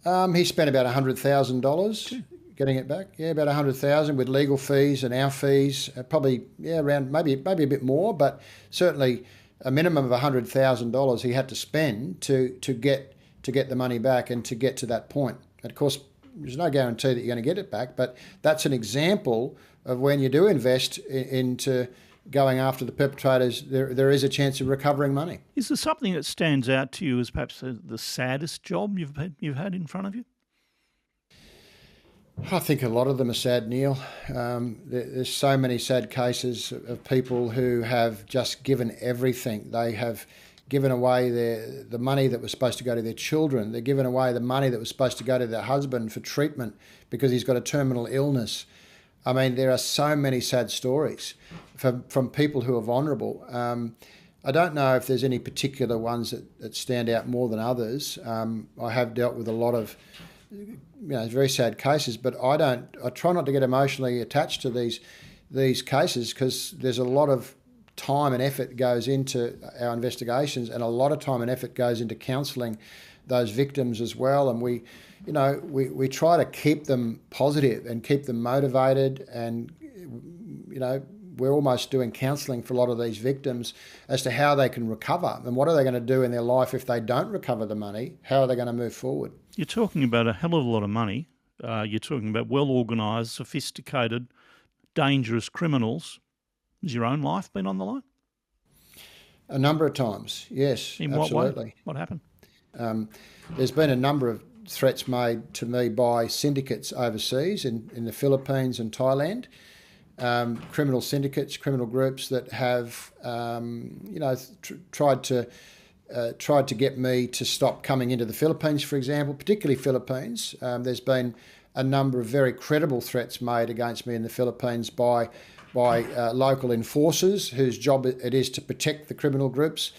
He spent about $100,000 getting it back. Yeah, about $100,000 with legal fees and our fees. Probably around maybe a bit more, but certainly a minimum of $100,000 he had to spend to get the money back and to get to that point. And of course, there's no guarantee that you're going to get it back, but that's an example of when you do invest into going after the perpetrators, there is a chance of recovering money. Is there something that stands out to you as perhaps the saddest job you've had in front of you? I think a lot of them are sad, Neil. There's so many sad cases of people who have just given everything. They have given away the money that was supposed to go to their children. They're given away the money that was supposed to go to their husband for treatment because he's got a terminal illness. I mean, there are so many sad stories from people who are vulnerable. I don't know if there's any particular ones that stand out more than others. I have dealt with a lot of very sad cases, but I try not to get emotionally attached to these cases because there's a lot of time and effort goes into our investigations, and a lot of time and effort goes into counselling those victims as well. And we try to keep them positive and keep them motivated, and we're almost doing counselling for a lot of these victims as to how they can recover and what are they going to do in their life if they don't recover the money. How are they going to move forward? You're talking about a hell of a lot of money. You're talking about well-organised, sophisticated, dangerous criminals. Has your own life been on the line? A number of times, yes. In absolutely. What way? What happened? There's been a number of threats made to me by syndicates overseas in the Philippines and Thailand. Criminal syndicates, criminal groups that have, tried to get me to stop coming into the Philippines, for example, particularly Philippines. There's been a number of very credible threats made against me in the Philippines by local enforcers whose job it is to protect the criminal groups.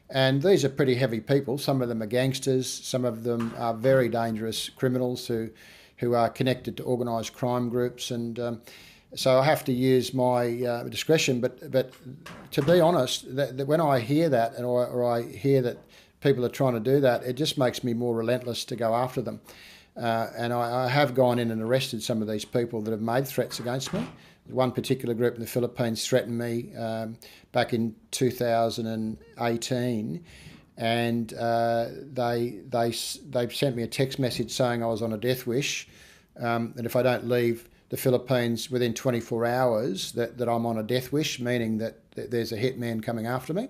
And these are pretty heavy people. Some of them are gangsters. Some of them are very dangerous criminals who who are connected to organised crime groups, and so I have to use my discretion. But to be honest, that when I hear that, or I hear that people are trying to do that, it just makes me more relentless to go after them. And I have gone in and arrested some of these people that have made threats against me. One particular group in the Philippines threatened me back in 2018, and they sent me a text message saying I was on a death wish, and if I don't leave the Philippines within 24 hours, that I'm on a death wish, meaning that there's a hitman coming after me.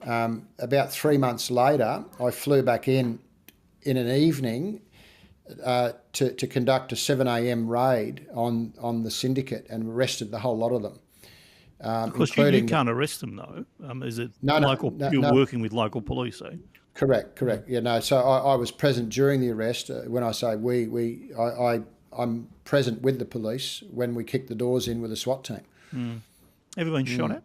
About 3 months later, I flew back in an evening to conduct a 7 a.m. raid on the syndicate and arrested the whole lot of them. Of course, you can't arrest them though. Is it you're working with local police, eh? Correct. Yeah, no. So I was present during the arrest. When I say I'm present with the police when we kicked the doors in with a SWAT team. Have you been shot at?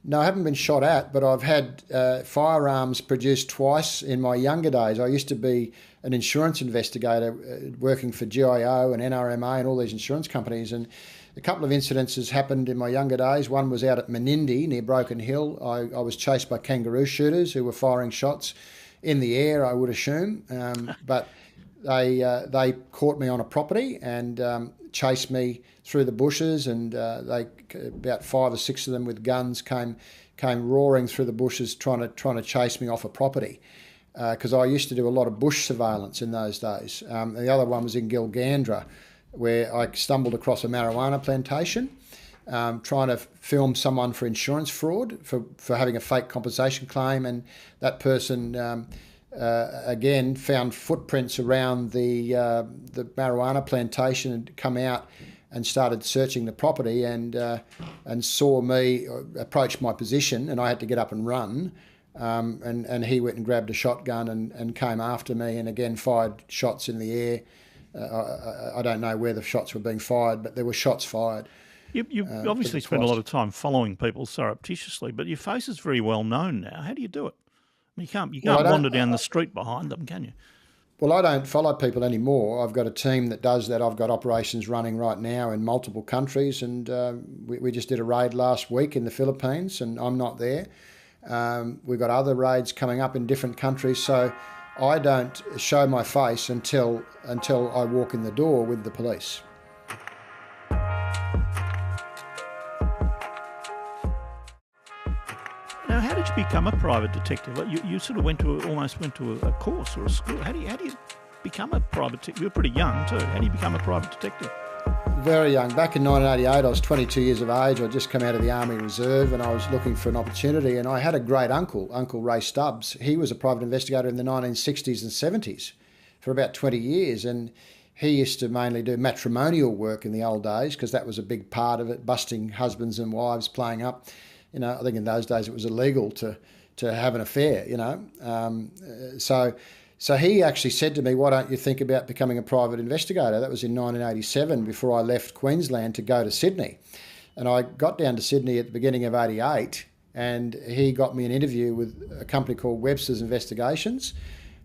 No, I haven't been shot at, but I've had firearms produced twice in my younger days. I used to be an insurance investigator working for GIO and NRMA and all these insurance companies, and a couple of incidences happened in my younger days. One was out at Menindee near Broken Hill. I was chased by kangaroo shooters who were firing shots in the air, I would assume, but they caught me on a property and chased me through the bushes, and about 5 or 6 of them with guns came roaring through the bushes trying to chase me off a property, because I used to do a lot of bush surveillance in those days. And the other one was in Gilgandra, where I stumbled across a marijuana plantation, trying to film someone for insurance fraud, for having a fake compensation claim, and that person again found footprints around the marijuana plantation and come out and started searching the property, and saw me approach my position, and I had to get up and run, and he went and grabbed a shotgun and came after me, and again fired shots in the air. I don't know where the shots were being fired, but there were shots fired. You obviously spend a lot of time following people surreptitiously, but your face is very well known now. How do you do it? I mean, you can't wander down the street behind them, can you? Well, I don't follow people anymore. I've got a team that does that. I've got operations running right now in multiple countries, and we just did a raid last week in the Philippines, and I'm not there. We've got other raids coming up in different countries, so I don't show my face until I walk in the door with the police. Now, how did you become a private detective? You sort of almost went to a course or a school. How do you become a private detective? You were pretty young too. How do you become a private detective? Very young. Back in 1988, I was 22 years of age. I'd just come out of the Army Reserve, and I was looking for an opportunity. And I had a great uncle, Uncle Ray Stubbs. He was a private investigator in the 1960s and 70s for about 20 years. And he used to mainly do matrimonial work in the old days, because that was a big part of it, busting husbands and wives playing up. You know, I think in those days it was illegal to have an affair, you know. So he actually said to me, why don't you think about becoming a private investigator? That was in 1987, before I left Queensland to go to Sydney. And I got down to Sydney at the beginning of 88, and he got me an interview with a company called Webster's Investigations.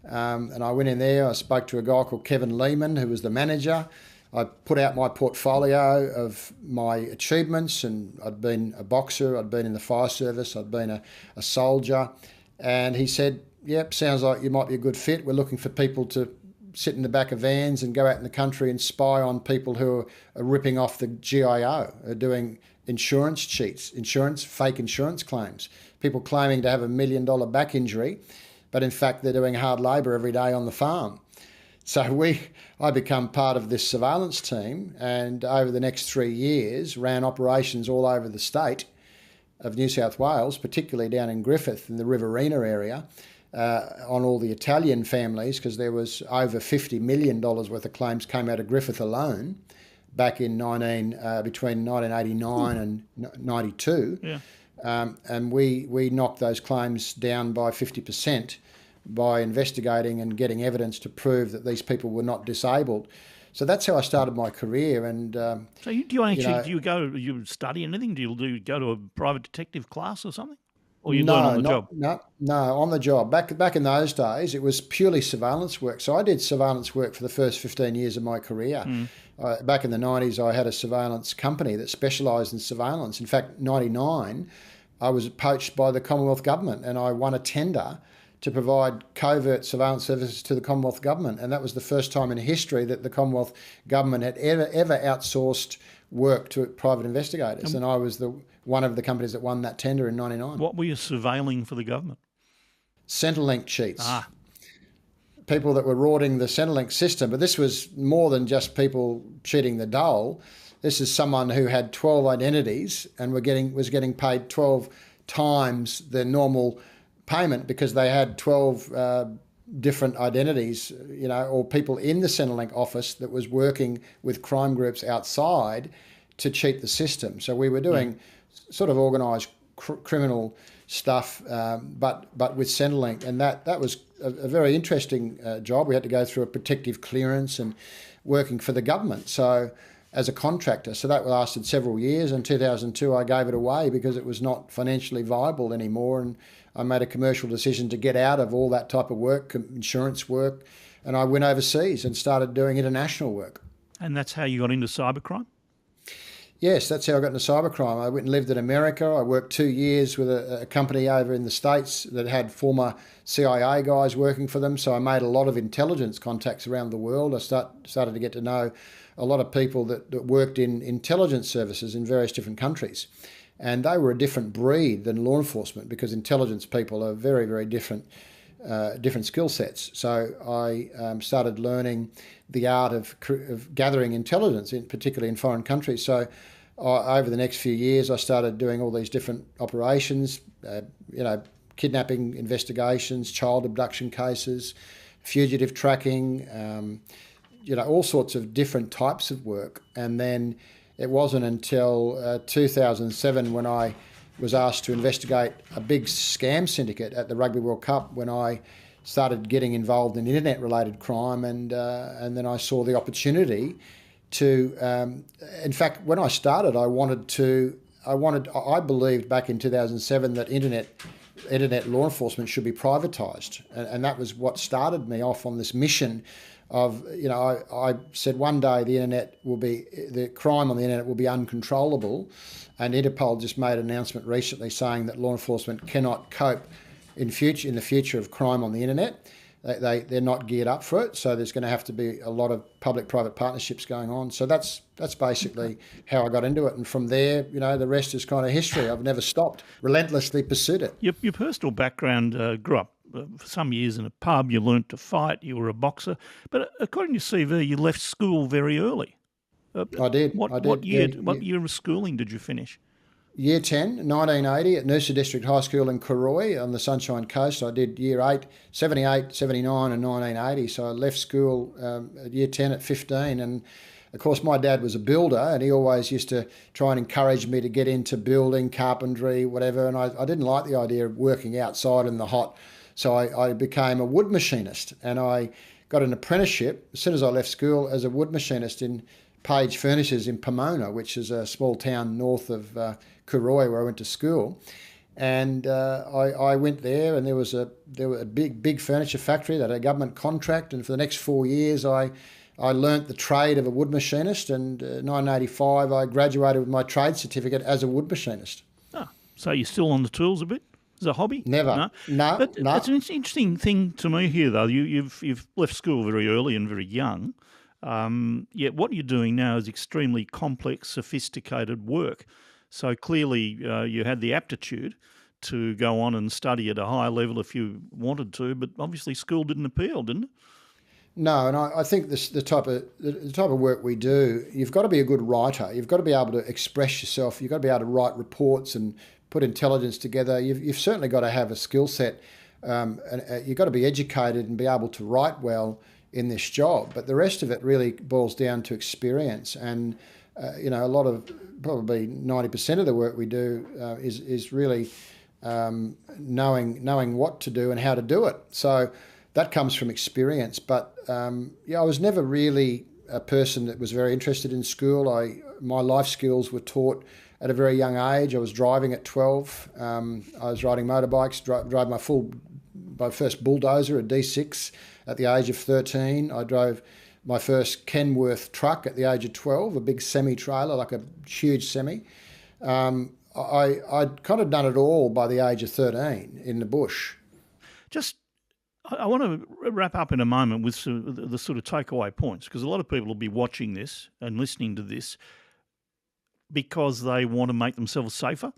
And I went in there, I spoke to a guy called Kevin Lehman, who was the manager. I put out my portfolio of my achievements, and I'd been a boxer, I'd been in the fire service, I'd been a soldier. And he said, yep, sounds like you might be a good fit. We're looking for people to sit in the back of vans and go out in the country and spy on people who are ripping off the GIO, are doing insurance cheats, fake insurance claims, people claiming to have $1 million back injury, but in fact they're doing hard labour every day on the farm. So I become part of this surveillance team, and over the next 3 years ran operations all over the state of New South Wales, particularly down in Griffith in the Riverina area, on all the Italian families, because there was over $50 million worth of claims came out of Griffith alone back in between 1989 and 92. Yeah. And we knocked those claims down by 50%. By investigating and getting evidence to prove that these people were not disabled. So that's how I started my career. And so do you study anything? Do you go to a private detective class or something? or you learn on the job? No, on the job. Back in those days, it was purely surveillance work. So I did surveillance work for the first 15 years of my career. Back in the 90s, I had a surveillance company that specialised in surveillance. In fact, 99, I was poached by the Commonwealth Government and I won a tender to provide covert surveillance services to the Commonwealth Government. And that was the first time in history that the Commonwealth Government had ever outsourced work to private investigators. And I was one of the companies that won that tender in 99. What were you surveilling for the government? Centrelink cheats. People that were rorting the Centrelink system. But this was more than just people cheating the dole. This is someone who had 12 identities and was getting paid 12 times the normal payment because they had 12 different identities, or people in the Centrelink office that was working with crime groups outside to cheat the system. So we were doing sort of organised criminal stuff, but with Centrelink, and that was a very interesting job. We had to go through a protective clearance and working for the government. So as a contractor, so that lasted several years. In 2002, I gave it away because it was not financially viable anymore, and I made a commercial decision to get out of all that type of work, insurance work, and I went overseas and started doing international work. And that's how you got into cybercrime? Yes, that's how I got into cybercrime. I went and lived in America. I worked 2 years with a company over in the States that had former CIA guys working for them, so I made a lot of intelligence contacts around the world. I started to get to know a lot of people that worked in intelligence services in various different countries. And they were a different breed than law enforcement because intelligence people are very, very different skill sets. So I started learning the art of gathering intelligence, particularly in foreign countries. So over the next few years, I started doing all these different operations, kidnapping investigations, child abduction cases, fugitive tracking, all sorts of different types of work. And then it wasn't until 2007 when I was asked to investigate a big scam syndicate at the Rugby World Cup when I started getting involved in internet-related crime, and then I saw the opportunity to. In fact, when I started, I believed back in 2007 that internet law enforcement should be privatised, and that was what started me off on this mission. I said one day the crime on the internet will be uncontrollable, and Interpol just made an announcement recently saying that law enforcement cannot cope in the future of crime on the internet. They're not geared up for it, so there's going to have to be a lot of public-private partnerships going on. So that's basically how I got into it, and from there, the rest is kind of history. I've never stopped, relentlessly pursued it. Your personal background grew up for some years in a pub. You learnt to fight. You were a boxer, but according to your CV, you left school very early. I did. What year of schooling did you finish? Year 10, 1980 at Noosa District High School in Cooroy on the Sunshine Coast. I did year 8, 78, 79 and 1980. So I left school at year 10 at 15. And of course, my dad was a builder and he always used to try and encourage me to get into building, carpentry, whatever. And I didn't like the idea of working outside in the hot. So I became a wood machinist, and I got an apprenticeship as soon as I left school as a wood machinist in Page Furnishers in Pomona, which is a small town north of Cooroy where I went to school. And I went there, and there was a big furniture factory that had a government contract. And for the next 4 years, I learnt the trade of a wood machinist. And in 1985, I graduated with my trade certificate as a wood machinist. Oh, so you're still on the tools a bit? As a hobby? Never. No. But it's an interesting thing to me here, though. You've left school very early and very young. Yet what you're doing now is extremely complex, sophisticated work. So clearly you had the aptitude to go on and study at a higher level if you wanted to, but obviously school didn't appeal, didn't it? No, and I think the type of work we do, you've got to be a good writer. You've got to be able to express yourself. You've got to be able to write reports and put intelligence together. You've certainly got to have a skill set. And you've got to be educated and be able to write well in this job. But the rest of it really boils down to experience. And, a lot of, probably 90% of the work we do is really knowing what to do and how to do it. So that comes from experience. But, I was never really a person that was very interested in school. My life skills were taught at a very young age. I was driving at 12. I was riding motorbikes, drove my first bulldozer, a D6, at the age of 13. I drove my first Kenworth truck at the age of 12, a big semi-trailer, like a huge semi. I'd kind of done it all by the age of 13 in the bush. I want to wrap up in a moment with the sort of takeaway points, because a lot of people will be watching this and listening to this because they want to make themselves safer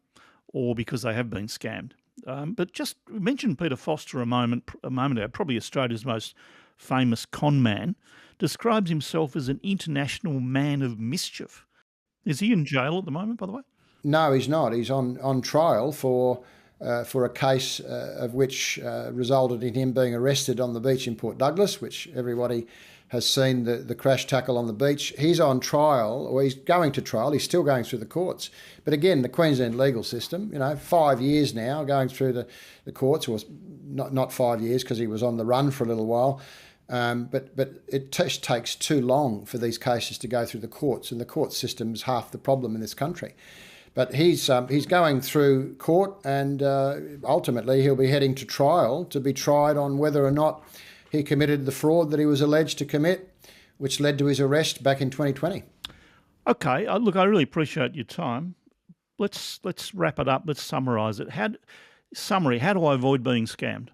or because they have been scammed. But just mention Peter Foster a moment ago, probably Australia's most famous con man, describes himself as an international man of mischief. Is he in jail at the moment, by the way? No, he's not. He's on trial for a case of which resulted in him being arrested on the beach in Port Douglas, which everybody has seen the crash tackle on the beach. He's on trial, or he's going to trial. He's still going through the courts. But again, the Queensland legal system, 5 years now going through the courts, or not 5 years because he was on the run for a little while. But it just takes too long for these cases to go through the courts, and the court system is half the problem in this country. But he's going through court, and ultimately he'll be heading to trial to be tried on whether or not he committed the fraud that he was alleged to commit, which led to his arrest back in 2020. Okay, look, I really appreciate your time. Let's wrap it up. Let's summarise it. How do I avoid being scammed?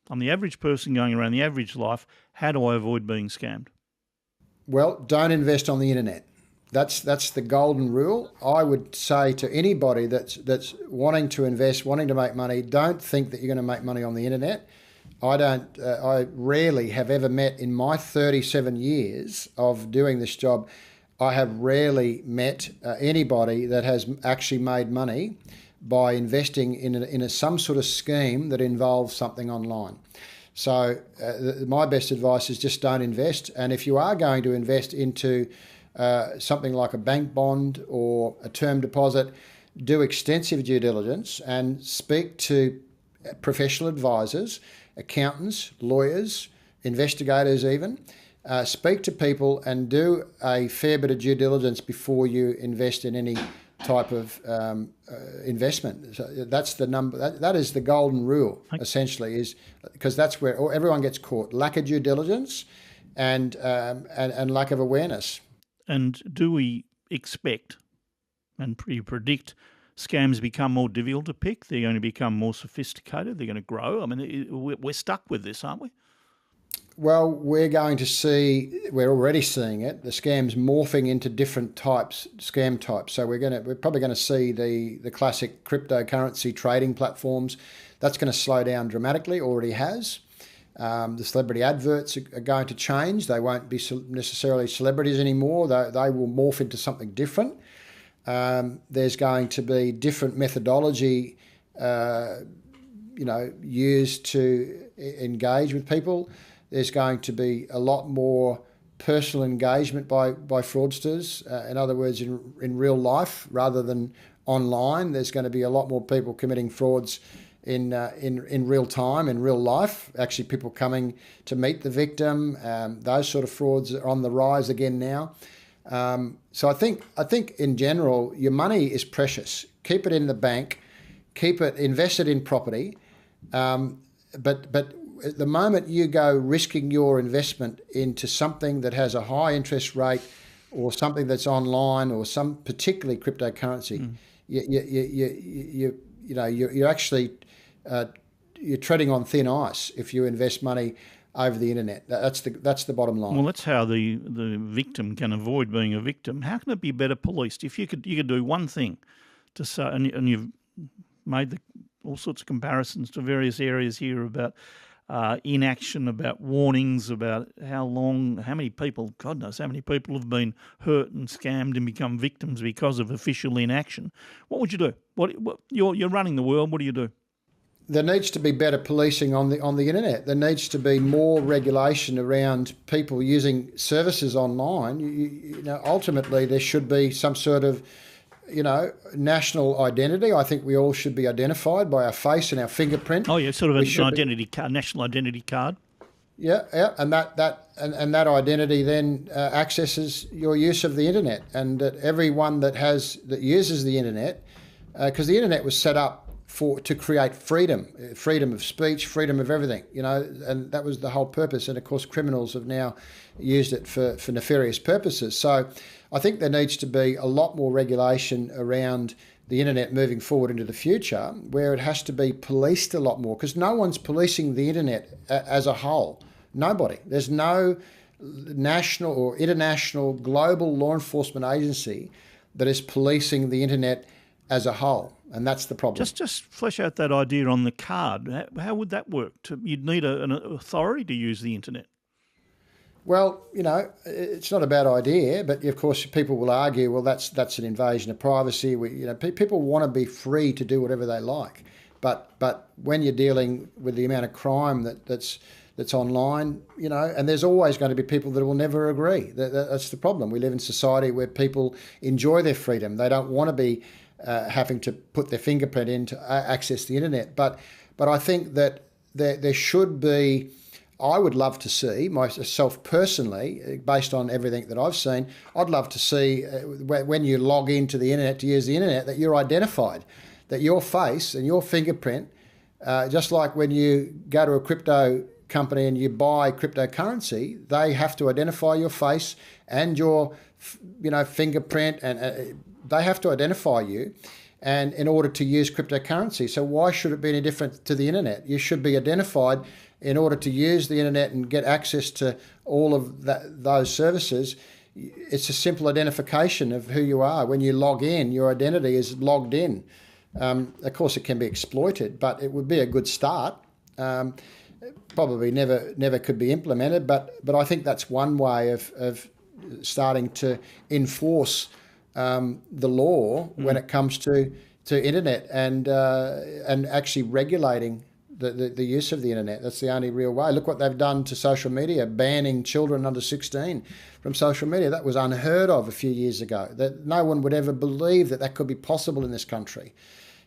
I'm the average person going around the average life. How do I avoid being scammed? Well, don't invest on the internet. That's the golden rule. I would say to anybody that's wanting to invest, wanting to make money, don't think that you're going to make money on the internet. I rarely have ever met, in my 37 years of doing this job, I have rarely met anybody that has actually made money by investing in some sort of scheme that involves something online. So my best advice is just don't invest. And if you are going to invest into something like a bank bond or a term deposit, do extensive due diligence and speak to professional advisors, accountants, lawyers, investigators even. Speak to people and do a fair bit of due diligence before you invest in any type of investment. So that's the number. That is the golden rule, essentially, is because that's where everyone gets caught: lack of due diligence and lack of awareness. And do we expect and predict scams become more difficult to pick? They're going to become more sophisticated. They're going to grow. I mean, we're stuck with this, aren't we? Well, we're already seeing it, the scams morphing into different scam types. So we're probably going to see the classic cryptocurrency trading platforms. That's going to slow down dramatically, already has. The celebrity adverts are going to change. They won't be necessarily celebrities anymore. They will morph into something different. There's going to be different methodology, used to engage with people. There's going to be a lot more personal engagement by fraudsters. In other words, in real life rather than online. There's going to be a lot more people committing frauds in real time, in real life. Actually, people coming to meet the victim. Those sort of frauds are on the rise again now. So I think in general, your money is precious. Keep it in the bank. Keep it invested in property. But at the moment you go risking your investment into something that has a high interest rate, or something that's online, or some particularly cryptocurrency, you're actually you're treading on thin ice if you invest money over the internet. That's the bottom line. Well, that's how the victim can avoid being a victim. How can it be better policed? If you could do one thing to say, and you've made all sorts of comparisons to various areas here about inaction, about warnings, about how many people, God knows how many people have been hurt and scammed and become victims because of official inaction. What would you do? You're running the world. What do you do? There needs to be better policing on the internet. There needs to be more regulation around people using services online. Ultimately, there should be some sort of national identity. I think we all should be identified by our face and our fingerprint. Oh, yeah, sort of an identity card, national identity card. Yeah, and that identity then accesses your use of the internet, and that everyone that uses the internet, because the internet was set up to create freedom of speech, freedom of everything, and that was the whole purpose. And of course, criminals have now used it for nefarious purposes. So I think there needs to be a lot more regulation around the internet moving forward into the future, where it has to be policed a lot more, because no one's policing the internet as a whole. Nobody. There's no national or international global law enforcement agency that is policing the internet as a whole, and that's the problem. Just flesh out that idea on the card. How would that work? You'd need an authority to use the internet. Well, it's not a bad idea, but of course people will argue, well, that's an invasion of privacy. People want to be free to do whatever they like, but when you're dealing with the amount of crime that's online, and there's always going to be people that will never agree. That's the problem. We live in a society where people enjoy their freedom. They don't want to be having to put their fingerprint in to access the internet. But I think that there should be. I would love to see, myself personally, based on everything that I've seen, I'd love to see when you log into the internet to use the internet, that you're identified, that your face and your fingerprint, just like when you go to a crypto company and you buy cryptocurrency, they have to identify your face and your fingerprint, and they have to identify you, and in order to use cryptocurrency. So why should it be any different to the internet? You should be identified in order to use the internet and get access to all of those services. It's a simple identification of who you are. When you log in, your identity is logged in. Of course, it can be exploited, but it would be a good start. Probably never could be implemented, but I think that's one way of starting to enforce the law when it comes to internet and actually regulating the use of the internet. That's the only real way. Look what they've done to social media, banning children under 16 from social media. That was unheard of a few years ago. That no one would ever believe that could be possible in this country.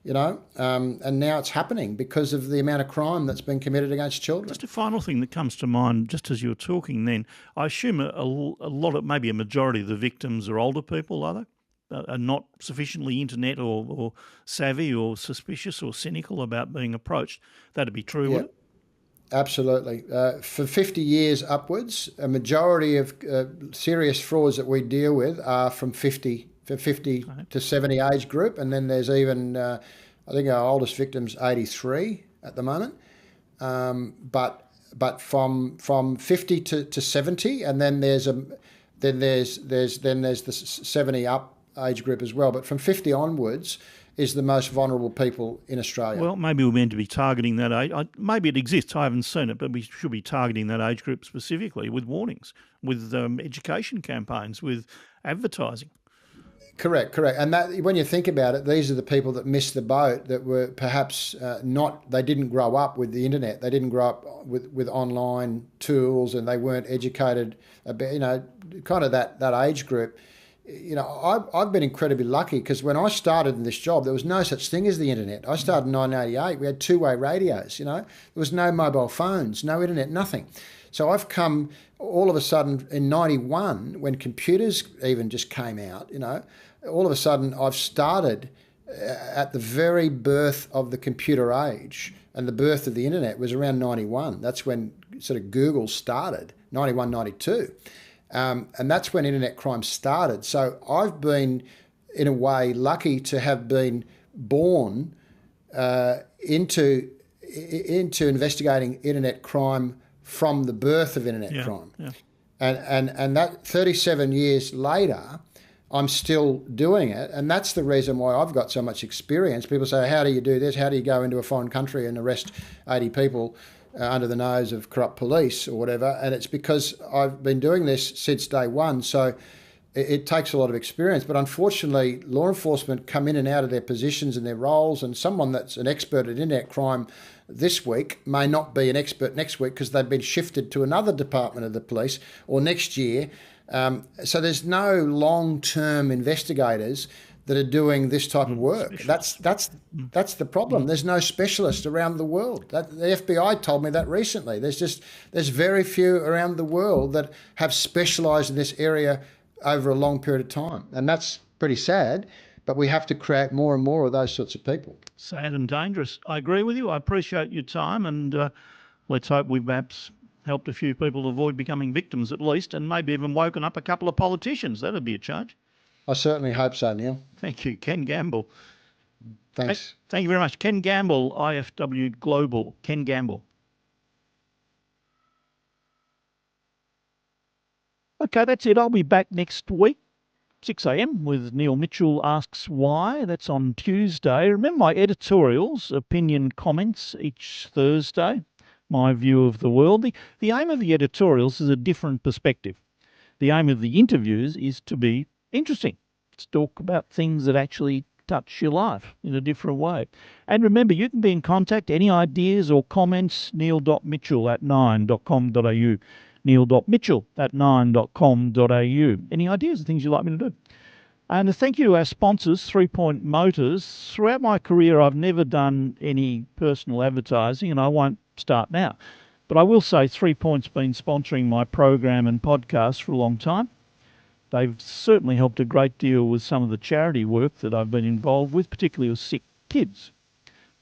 And now it's happening because of the amount of crime that's been committed against children. Just a final thing that comes to mind, just as you were talking then, I assume a lot of, maybe a majority of the victims are older people, are they? Are not sufficiently internet or savvy or suspicious or cynical about being approached. That'd be true, would it? Absolutely. For 50 years upwards, a majority of serious frauds that we deal with are from 50 to 70 age group, and then there's even I think our oldest victim's 83 at the moment, but from 50 to 70, and then there's the 70 up age group as well. But from 50 onwards is the most vulnerable people in Australia. Well, maybe we're meant to be targeting that age. Maybe it exists. I haven't seen it, but we should be targeting that age group specifically with warnings, with education campaigns, with advertising. Correct. And that, when you think about it, these are the people that missed the boat, that were perhaps they didn't grow up with the internet. They didn't grow up with online tools, and they weren't educated about, kind of that age group. I've been incredibly lucky, because when I started in this job, there was no such thing as the internet. I started in 1988. We had two-way radios, there was no mobile phones, no internet, nothing. So I've come all of a sudden in 91, when computers even just came out, all of a sudden I've started at the very birth of the computer age, and the birth of the internet was around 91. That's when sort of Google started, 91, 92. And that's when internet crime started. So I've been, in a way, lucky to have been born into investigating internet crime from the birth of internet crime. Yeah. And that 37 years later, I'm still doing it. And that's the reason why I've got so much experience. People say, how do you do this? How do you go into a foreign country and arrest 80 people under the nose of corrupt police or whatever? And it's because I've been doing this since day one. So it takes a lot of experience. But unfortunately, law enforcement come in and out of their positions and their roles, and someone that's an expert at internet crime this week may not be an expert next week, because they've been shifted to another department of the police, or next year. So there's no long-term investigators that are doing this type of work. Specialists. That's the problem. There's no specialist around the world. The FBI told me that recently. There's very few around the world that have specialised in this area over a long period of time, and that's pretty sad. But we have to create more and more of those sorts of people. Sad and dangerous. I agree with you. I appreciate your time, and let's hope we've perhaps helped a few people avoid becoming victims at least, and maybe even woken up a couple of politicians. That'd be a change. I certainly hope so, Neil. Thank you, Ken Gamble. Thanks. Thank you very much. Ken Gamble, IFW Global. Ken Gamble. Okay, that's it. I'll be back next week, 6 a.m, with Neil Mitchell Asks Why. That's on Tuesday. Remember my editorials, opinion comments each Thursday, my view of the world. The aim of the editorials is a different perspective. The aim of the interviews is to be interesting. Let's talk about things that actually touch your life in a different way. And remember, you can be in contact. Any ideas or comments, neil.mitchell@9.com.au. neil.mitchell@9.com.au. Any ideas or things you'd like me to do? And a thank you to our sponsors, 3 Point Motors. Throughout my career, I've never done any personal advertising, and I won't start now. But I will say 3 Point's been sponsoring my program and podcast for a long time. They've certainly helped a great deal with some of the charity work that I've been involved with, particularly with sick kids.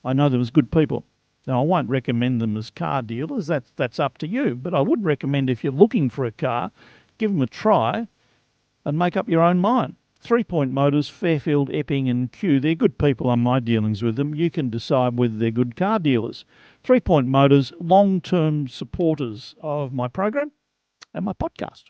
I know them as good people. Now, I won't recommend them as car dealers. That's up to you. But I would recommend, if you're looking for a car, give them a try and make up your own mind. 3 Point Motors, Fairfield, Epping and Kew. They're good people on my dealings with them. You can decide whether they're good car dealers. 3 Point Motors, long-term supporters of my program and my podcast.